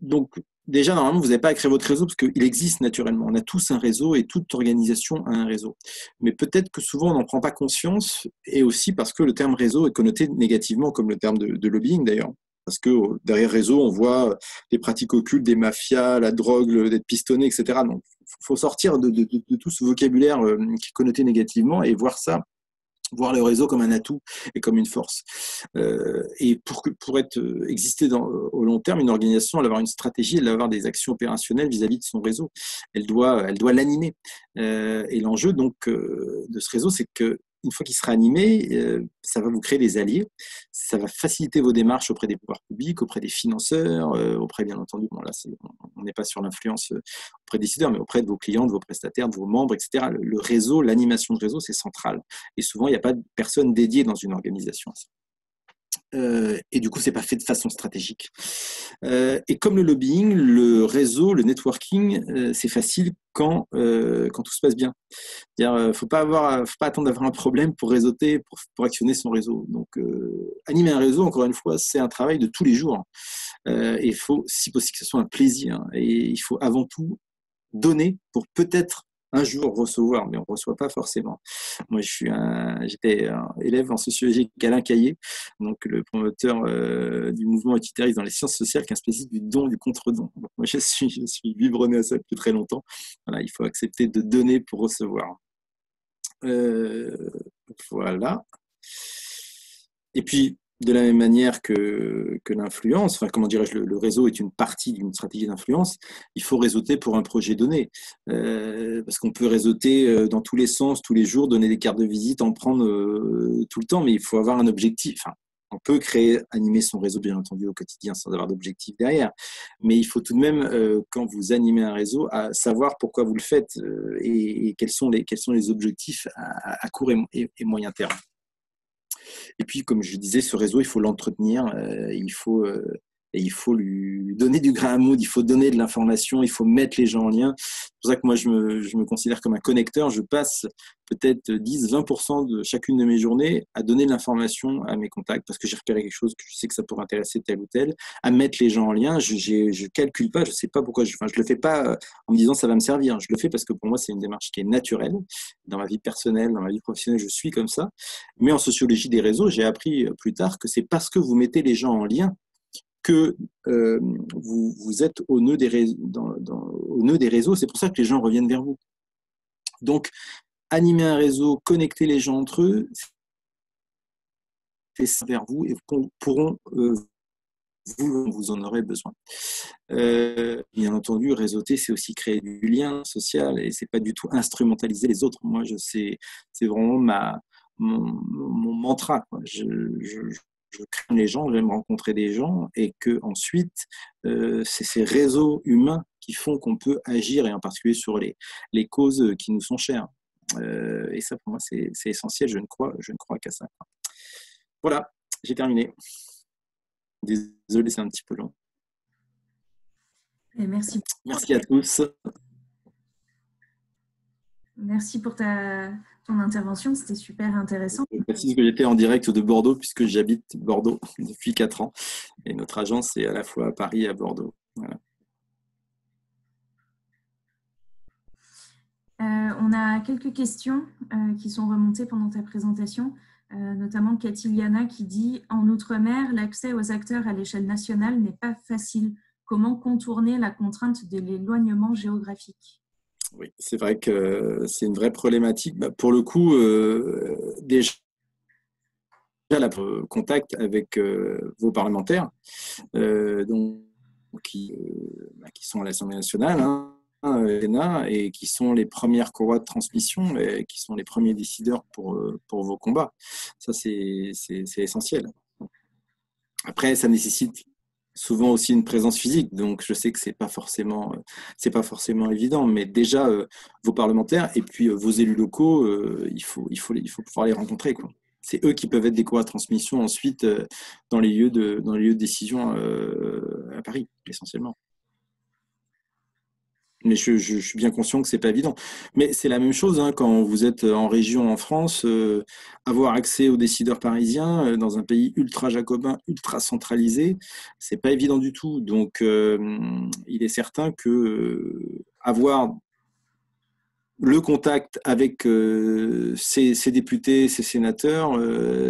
Donc, déjà, normalement, vous n'avez pas à créer votre réseau parce qu'il existe naturellement. On a tous un réseau et toute organisation a un réseau. Mais peut-être que souvent, on n'en prend pas conscience, et aussi parce que le terme réseau est connoté négativement, comme le terme de lobbying d'ailleurs. Parce que derrière réseau, on voit des pratiques occultes, des mafias, la drogue, d'être pistonné, etc. Donc, il faut sortir de tout ce vocabulaire qui est connoté négativement et voir le réseau comme un atout et comme une force. Et pour exister au long terme, une organisation, elle doit avoir une stratégie, elle doit avoir des actions opérationnelles vis-à-vis de son réseau. Elle doit l'animer. Et l'enjeu donc de ce réseau, c'est qu'il une fois qu'il sera animé, ça va vous créer des alliés, ça va faciliter vos démarches auprès des pouvoirs publics, auprès des financeurs, auprès, bien entendu, bon là, on n'est pas sur l'influence auprès des décideurs, mais auprès de vos clients, de vos prestataires, de vos membres, etc. Le réseau, l'animation de réseau, c'est central. Et souvent, il n'y a pas de personne dédiée dans une organisation. Et du coup, c'est pas fait de façon stratégique. Et comme le lobbying, le réseau, le networking, c'est facile quand tout se passe bien. C'est-à-dire, faut pas attendre d'avoir un problème pour réseauter, pour actionner son réseau. Donc, animer un réseau, encore une fois, c'est un travail de tous les jours. Et il faut, si possible, que ce soit un plaisir. Et il faut avant tout donner pour peut-être un jour recevoir, mais on ne reçoit pas forcément. Moi, j'étais élève en sociologie avec Alain Caillé, donc le promoteur du mouvement utilitariste dans les sciences sociales, qui est un spécialiste du don, du contre-don. Donc, moi, je suis biberonné à ça depuis très longtemps. Voilà, il faut accepter de donner pour recevoir. Voilà. Et puis, de la même manière que l'influence, enfin, comment dirais-je, le réseau est une partie d'une stratégie d'influence, il faut réseauter pour un projet donné. Parce qu'on peut réseauter dans tous les sens, tous les jours, donner des cartes de visite, en prendre tout le temps, mais il faut avoir un objectif. Enfin, on peut animer son réseau, bien entendu, au quotidien sans avoir d'objectif derrière. Mais il faut tout de même, quand vous animez un réseau, savoir pourquoi vous le faites et quels sont les objectifs à court et moyen terme. Et puis, comme je disais, ce réseau, il faut l'entretenir, il faut lui donner du grain à moudre, il faut donner de l'information, il faut mettre les gens en lien. C'est pour ça que moi, je me considère comme un connecteur. Je passe peut-être 10-20% de chacune de mes journées à donner de l'information à mes contacts parce que j'ai repéré quelque chose, que je sais que ça pourrait intéresser tel ou tel, à mettre les gens en lien. Je calcule pas, je sais pas pourquoi. Je le fais pas en me disant ça va me servir. Je le fais parce que pour moi, c'est une démarche qui est naturelle. Dans ma vie personnelle, dans ma vie professionnelle, je suis comme ça. Mais en sociologie des réseaux, j'ai appris plus tard que c'est parce que vous mettez les gens en lien que vous êtes au nœud des réseaux. C'est pour ça que les gens reviennent vers vous. Donc, animer un réseau, connecter les gens entre eux, c'est ça vers vous et pourront vous en aurez besoin. Bien entendu, réseauter, c'est aussi créer du lien social et c'est pas du tout instrumentaliser les autres. Moi, c'est vraiment mon mantra, quoi. Je crée les gens, j'aime rencontrer des gens et que ensuite, c'est ces réseaux humains qui font qu'on peut agir et en particulier sur les causes qui nous sont chères. Et ça, pour moi, c'est essentiel. Je ne crois qu'à ça. Voilà, j'ai terminé. Désolé, c'est un petit peu long. Et merci. Merci à tous. Merci pour ton intervention, c'était super intéressant. Je précise que j'étais en direct de Bordeaux puisque j'habite Bordeaux depuis 4 ans et notre agence est à la fois à Paris et à Bordeaux. Voilà. On a quelques questions qui sont remontées pendant ta présentation, notamment Cathyliana qui dit « En Outre-mer, l'accès aux acteurs à l'échelle nationale n'est pas facile. Comment contourner la contrainte de l'éloignement géographique ?» Oui, c'est vrai que c'est une vraie problématique. Pour le coup, déjà, le contact avec vos parlementaires qui sont à l'Assemblée nationale, et qui sont les premières courroies de transmission et qui sont les premiers décideurs pour vos combats. Ça, c'est essentiel. Après, ça nécessite souvent aussi une présence physique, donc je sais que c'est pas forcément évident, mais déjà vos parlementaires et puis vos élus locaux, il faut pouvoir les rencontrer, quoi. C'est eux qui peuvent être des courroies de transmission ensuite dans les lieux de décision à Paris, essentiellement. Mais je suis bien conscient que c'est pas évident. Mais c'est la même chose quand vous êtes en région en France, avoir accès aux décideurs parisiens dans un pays ultra jacobin, ultra centralisé, c'est pas évident du tout. Donc, il est certain que avoir le contact avec ces députés, ces sénateurs,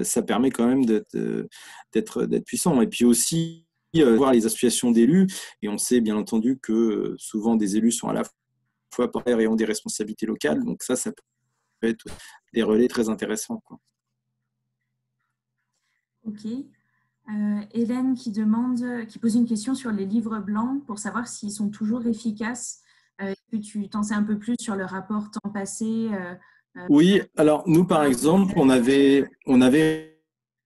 ça permet quand même d'être puissant. Et puis aussi, voir les associations d'élus, et on sait bien entendu que souvent des élus sont à la fois pairs et ont des responsabilités locales, donc ça peut être des relais très intéressants, quoi. Ok. Hélène qui pose une question sur les livres blancs pour savoir s'ils sont toujours efficaces. Est-ce que tu t'en sais un peu plus sur le rapport temps passé Oui, alors nous, par exemple, on avait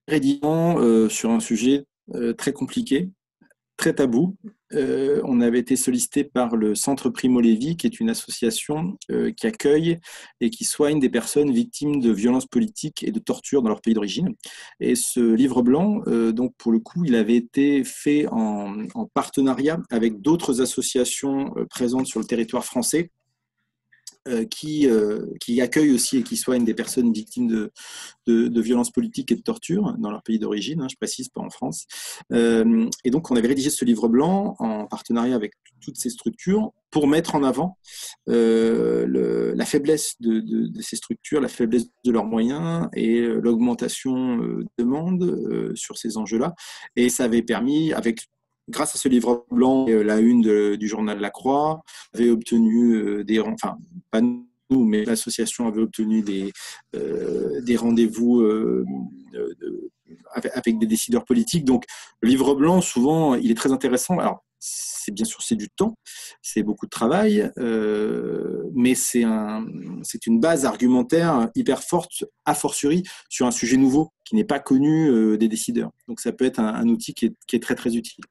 rédigé sur un sujet très compliqué, très tabou. On avait été sollicité par le Centre Primo Levi, qui est une association qui accueille et qui soigne des personnes victimes de violences politiques et de torture dans leur pays d'origine. Et ce livre blanc, donc pour le coup, il avait été fait en partenariat avec d'autres associations présentes sur le territoire français qui accueillent aussi et qui soignent des personnes victimes de violences politiques et de torture dans leur pays d'origine, je précise, pas en France. Et donc, on avait rédigé ce livre blanc en partenariat avec toutes ces structures pour mettre en avant la faiblesse de ces structures, la faiblesse de leurs moyens et l'augmentation de demande sur ces enjeux-là. Et ça avait permis, grâce à ce livre blanc, la une du journal La Croix avait obtenu enfin, pas nous, mais l'association avait obtenu des rendez-vous avec des décideurs politiques. Donc, le livre blanc, souvent, il est très intéressant. Alors, bien sûr, c'est du temps, c'est beaucoup de travail, mais c'est une base argumentaire hyper forte, a fortiori, sur un sujet nouveau qui n'est pas connu des décideurs. Donc, ça peut être un outil qui est très, très utile.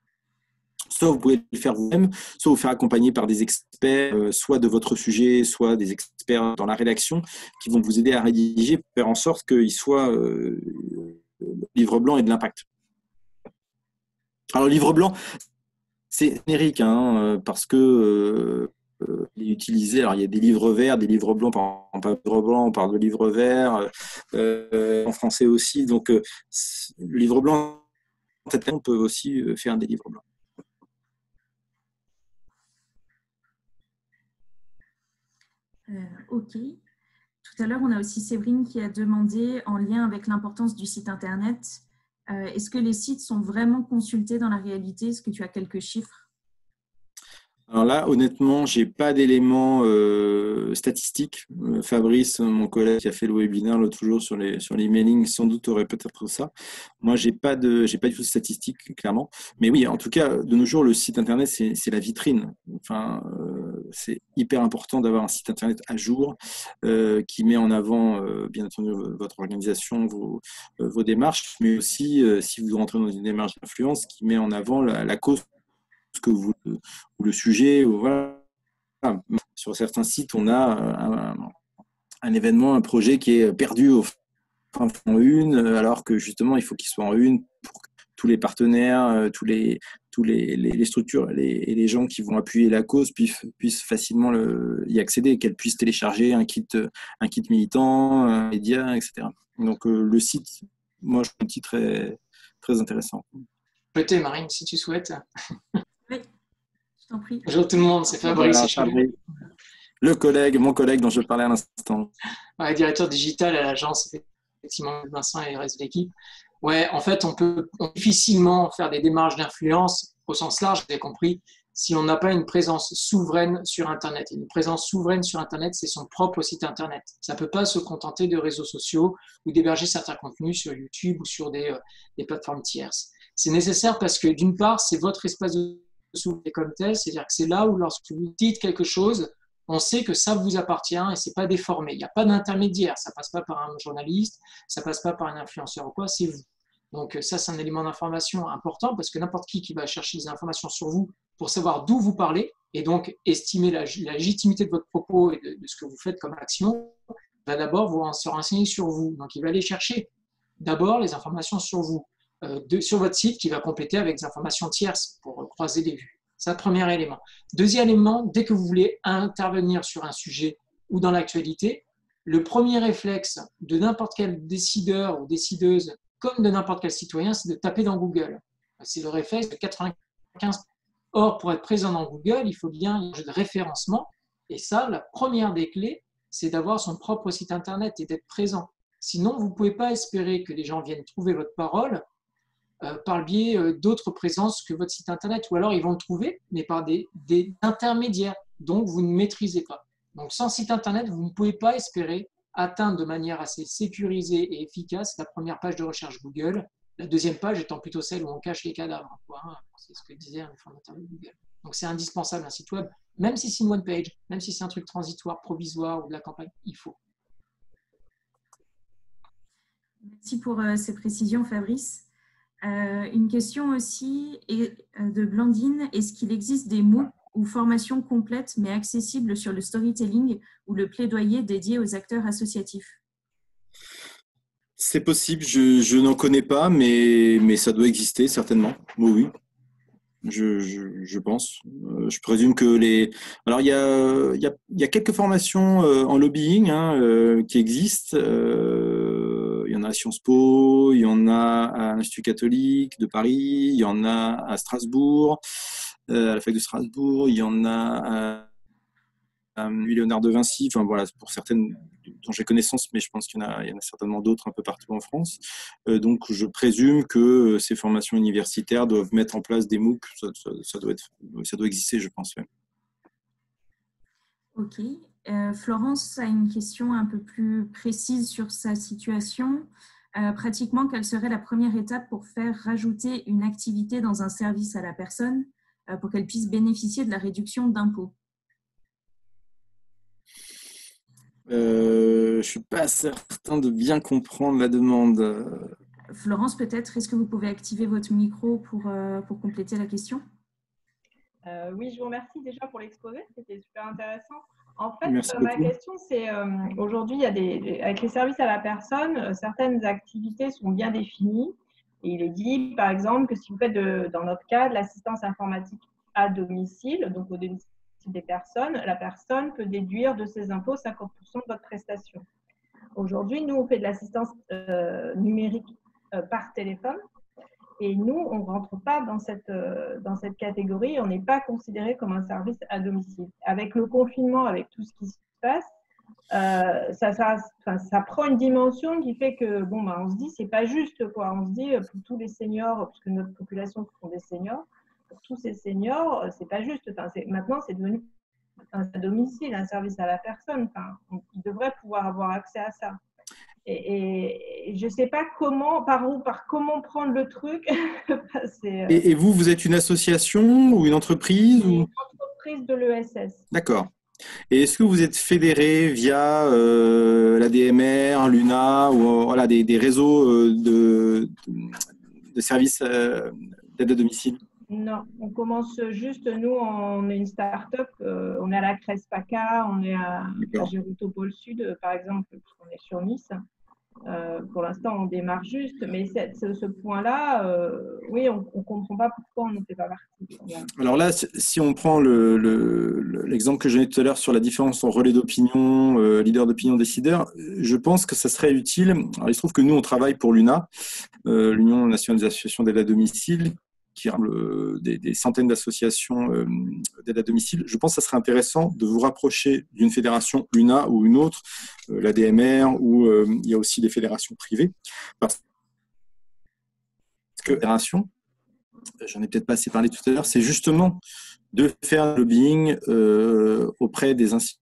Soit vous pouvez le faire vous-même, soit vous faire accompagner par des experts, soit de votre sujet, soit des experts dans la rédaction, qui vont vous aider à rédiger, pour faire en sorte qu'il soit le livre blanc ait de l'impact. Alors, le livre blanc, c'est générique, parce que il est utilisé. Alors, il y a des livres verts, des livres blancs. On parle de livre blanc, on parle de livre vert, en français aussi. Donc, le livre blanc, on peut aussi faire des livres blancs. Ok. Tout à l'heure, on a aussi Séverine qui a demandé, en lien avec l'importance du site Internet, est-ce que les sites sont vraiment consultés dans la réalité? Est-ce que tu as quelques chiffres? Alors là, honnêtement, j'ai pas d'éléments statistiques. Fabrice, mon collègue qui a fait le webinaire l'autre jour sur l'emailing, sans doute aurait peut-être ça. Moi, j'ai pas du tout de statistiques, clairement. Mais oui, en tout cas, de nos jours, le site internet, c'est la vitrine. Enfin, c'est hyper important d'avoir un site internet à jour qui met en avant, bien entendu, votre organisation, vos démarches, mais aussi, si vous rentrez dans une démarche d'influence, qui met en avant la cause que ou le sujet, ou voilà. Sur certains sites, on a un événement, un projet qui est perdu au fin fond une, alors que justement, il faut qu'il soit en une pour que tous les partenaires, tous les structures et les gens qui vont appuyer la cause puissent facilement y accéder, qu'elles puissent télécharger un kit militant, un média, etc. Donc, le site, moi, je trouve un outil très, très intéressant. Peut-être, Marine, si tu souhaites. Oui, je t'en prie. Bonjour tout le monde, c'est Fabrice. Voilà, Fabrice, mon collègue dont je parlais à l'instant. Ouais, directeur digital à l'agence, effectivement, Vincent et le reste de l'équipe. Ouais, en fait, on peut difficilement faire des démarches d'influence au sens large, vous avez compris, si on n'a pas une présence souveraine sur Internet. Une présence souveraine sur Internet, c'est son propre site Internet. Ça ne peut pas se contenter de réseaux sociaux ou d'héberger certains contenus sur YouTube ou sur des plateformes tierces. C'est nécessaire parce que, d'une part, c'est votre espace de souveraineté comme tel, c'est-à-dire que c'est là où, lorsque vous dites quelque chose, on sait que ça vous appartient et c'est pas déformé. Il n'y a pas d'intermédiaire. Ça passe pas par un journaliste, ça passe pas par un influenceur ou quoi, c'est vous. Donc ça, c'est un élément d'information important parce que n'importe qui va chercher des informations sur vous pour savoir d'où vous parlez et donc estimer la légitimité de votre propos et de ce que vous faites comme action, va d'abord se renseigner sur vous. Donc il va aller chercher d'abord les informations sur vous, sur votre site qui va compléter avec des informations tierces pour croiser les vues. C'est le premier élément. Deuxième élément, dès que vous voulez intervenir sur un sujet ou dans l'actualité, le premier réflexe de n'importe quel décideur ou décideuse, comme de n'importe quel citoyen, c'est de taper dans Google. C'est le réflexe de 95%. Or, pour être présent dans Google, il faut bien un jeu de référencement. Et ça, la première des clés, c'est d'avoir son propre site Internet et d'être présent. Sinon, vous ne pouvez pas espérer que les gens viennent trouver votre parole par le biais d'autres présences que votre site Internet. Ou alors, ils vont le trouver, mais par des intermédiaires, donc vous ne maîtrisez pas. Donc, sans site Internet, vous ne pouvez pas espérer atteindre de manière assez sécurisée et efficace la première page de recherche Google, la deuxième page étant plutôt celle où on cache les cadavres. C'est ce que disait un des fondateurs de Google. Donc, c'est indispensable un site web, même si c'est une one page, même si c'est un truc transitoire, provisoire ou de la campagne, il faut. Merci pour ces précisions, Fabrice. Une question aussi est de Blandine. Est-ce qu'il existe des MOOC ou formations complètes mais accessibles sur le storytelling ou le plaidoyer dédié aux acteurs associatifs? C'est possible, je n'en connais pas, mais ça doit exister certainement. Oui, oui. Je pense. Je présume que les. Alors, il y a quelques formations en lobbying qui existent. Il y en a à Sciences Po, il y en a à l'Institut catholique de Paris, il y en a à Strasbourg, à la fac de Strasbourg, il y en a à Léonard de Vinci. Enfin, voilà, pour certaines dont j'ai connaissance, mais je pense qu'il y en a certainement d'autres un peu partout en France. Donc, je présume que ces formations universitaires doivent mettre en place des MOOC. Ça doit exister, je pense. Ouais. Ok. Florence a une question un peu plus précise sur sa situation. Pratiquement, quelle serait la première étape pour faire rajouter une activité dans un service à la personne pour qu'elle puisse bénéficier de la réduction d'impôt? Je ne suis pas certain de bien comprendre la demande. Florence, peut-être, est-ce que vous pouvez activer votre micro pour compléter la question? Oui, je vous remercie déjà pour l'exposé, c'était super intéressant. En fait, Merci ma beaucoup. question, c'est aujourd'hui, il y a avec les services à la personne, certaines activités sont bien définies. Et il est dit, par exemple, que si vous faites, dans notre cas, de l'assistance informatique à domicile, donc au domicile des personnes, la personne peut déduire de ses impôts 50% de votre prestation. Aujourd'hui, nous, on fait de l'assistance numérique par téléphone. Et nous, on ne rentre pas dans cette catégorie. On n'est pas considéré comme un service à domicile. Avec le confinement, avec tout ce qui se passe, ça prend une dimension qui fait que, on se dit, c'est pas juste, quoi. On se dit, pour tous les seniors, parce que notre population ce sont des seniors, pour tous ces seniors, c'est pas juste. Maintenant, c'est devenu un domicile, un service à la personne. Ils devraient pouvoir avoir accès à ça. Et je ne sais pas comment prendre le truc. Et vous, vous êtes une association ou une entreprise Une ou... entreprise de l'ESS. D'accord. Et est-ce que vous êtes fédéré via la DMR, l'UNA ou voilà, des réseaux de services d'aide à domicile? Non, on commence juste, nous, on est une start-up, on est à la Crespaca, on est à Géroutopole Sud, par exemple, puisqu'on est sur Nice. Pour l'instant, on démarre juste, mais ce point-là, oui, on ne comprend pas pourquoi on ne fait pas partie. Voilà. Alors là, si on prend l'exemple que je donnais tout à l'heure sur la différence entre relais d'opinion, leader d'opinion, décideur, je pense que ça serait utile. Alors, il se trouve que nous, on travaille pour l'UNA, l'Union nationale des associations d'aide à domicile, qui rassemble des centaines d'associations d'aide à domicile. Je pense que ça serait intéressant de vous rapprocher d'une fédération UNA ou une autre, la DMR, ou il y a aussi des fédérations privées. Parce que fédération, j'en ai peut-être pas assez parlé tout à l'heure, c'est justement de faire le lobbying auprès des institutions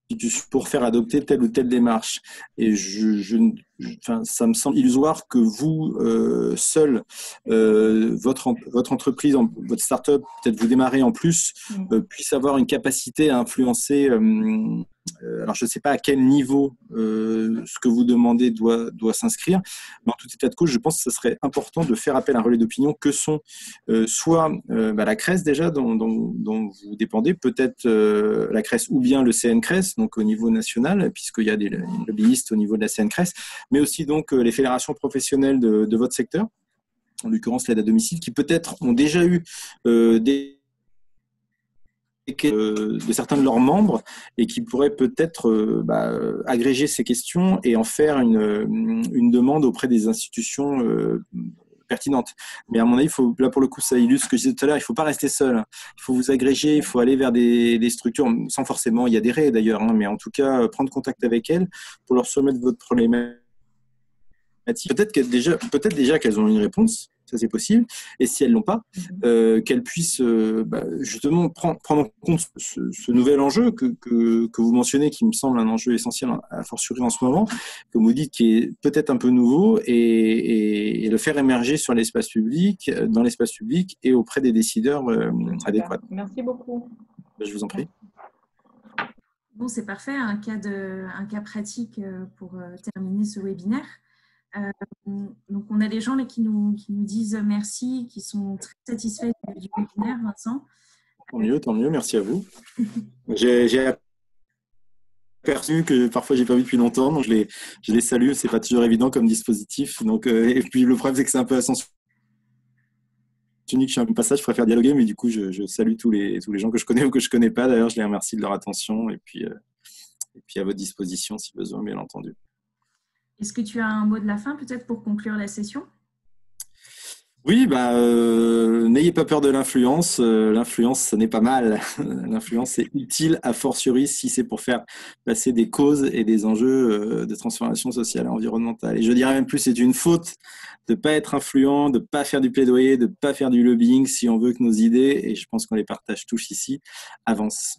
pour faire adopter telle ou telle démarche. Et ça me semble illusoire que vous, seul, votre entreprise, votre start-up, peut-être vous démarrez en plus, puisse avoir une capacité à influencer. Alors, je ne sais pas à quel niveau ce que vous demandez doit s'inscrire, mais en tout état de cause, je pense que ce serait important de faire appel à un relais d'opinion que sont soit la CRES déjà, dont vous dépendez, peut-être la CRES ou bien le CNCRES, donc au niveau national, puisqu'il y a des lobbyistes au niveau de la CNCRES, mais aussi donc les fédérations professionnelles de votre secteur, en l'occurrence l'aide à domicile, qui peut-être ont déjà eu de certains de leurs membres et qui pourraient peut-être agréger ces questions et en faire une demande auprès des institutions pertinentes. Mais à mon avis, là pour le coup, ça illustre ce que je disais tout à l'heure, il ne faut pas rester seul. Il faut vous agréger, il faut aller vers des structures, sans forcément y adhérer d'ailleurs, mais en tout cas prendre contact avec elles pour leur soumettre votre problématique. Peut-être déjà qu'elles ont une réponse, ça c'est possible, et si elles ne l'ont pas, qu'elles puissent justement prendre en compte ce nouvel enjeu que vous mentionnez, qui me semble un enjeu essentiel à fortiori en ce moment, comme vous dites, qui est peut-être un peu nouveau, et le faire émerger dans l'espace public et auprès des décideurs adéquats. Merci beaucoup. Je vous en prie. Bon, c'est parfait, un cas pratique pour terminer ce webinaire. Donc, on a des gens là qui nous disent merci, qui sont très satisfaits du webinaire, Vincent. Tant mieux, merci à vous. J'ai aperçu que parfois j'ai pas vu depuis longtemps, donc je les salue. C'est pas toujours évident comme dispositif. Donc, et puis le problème c'est que c'est un peu à sens unique. Je suis un passage, je préfère dialoguer, mais du coup je salue tous les gens que je connais ou que je connais pas. D'ailleurs, je les remercie de leur attention et puis à votre disposition si besoin, bien entendu. Est-ce que tu as un mot de la fin peut-être pour conclure la session ? Oui, n'ayez pas peur de l'influence. L'influence, ça n'est pas mal. L'influence, c'est utile a fortiori si c'est pour faire passer des causes et des enjeux de transformation sociale et environnementale. Et je dirais même plus, c'est une faute de ne pas être influent, de ne pas faire du plaidoyer, de ne pas faire du lobbying si on veut que nos idées, et je pense qu'on les partage tous ici, avancent.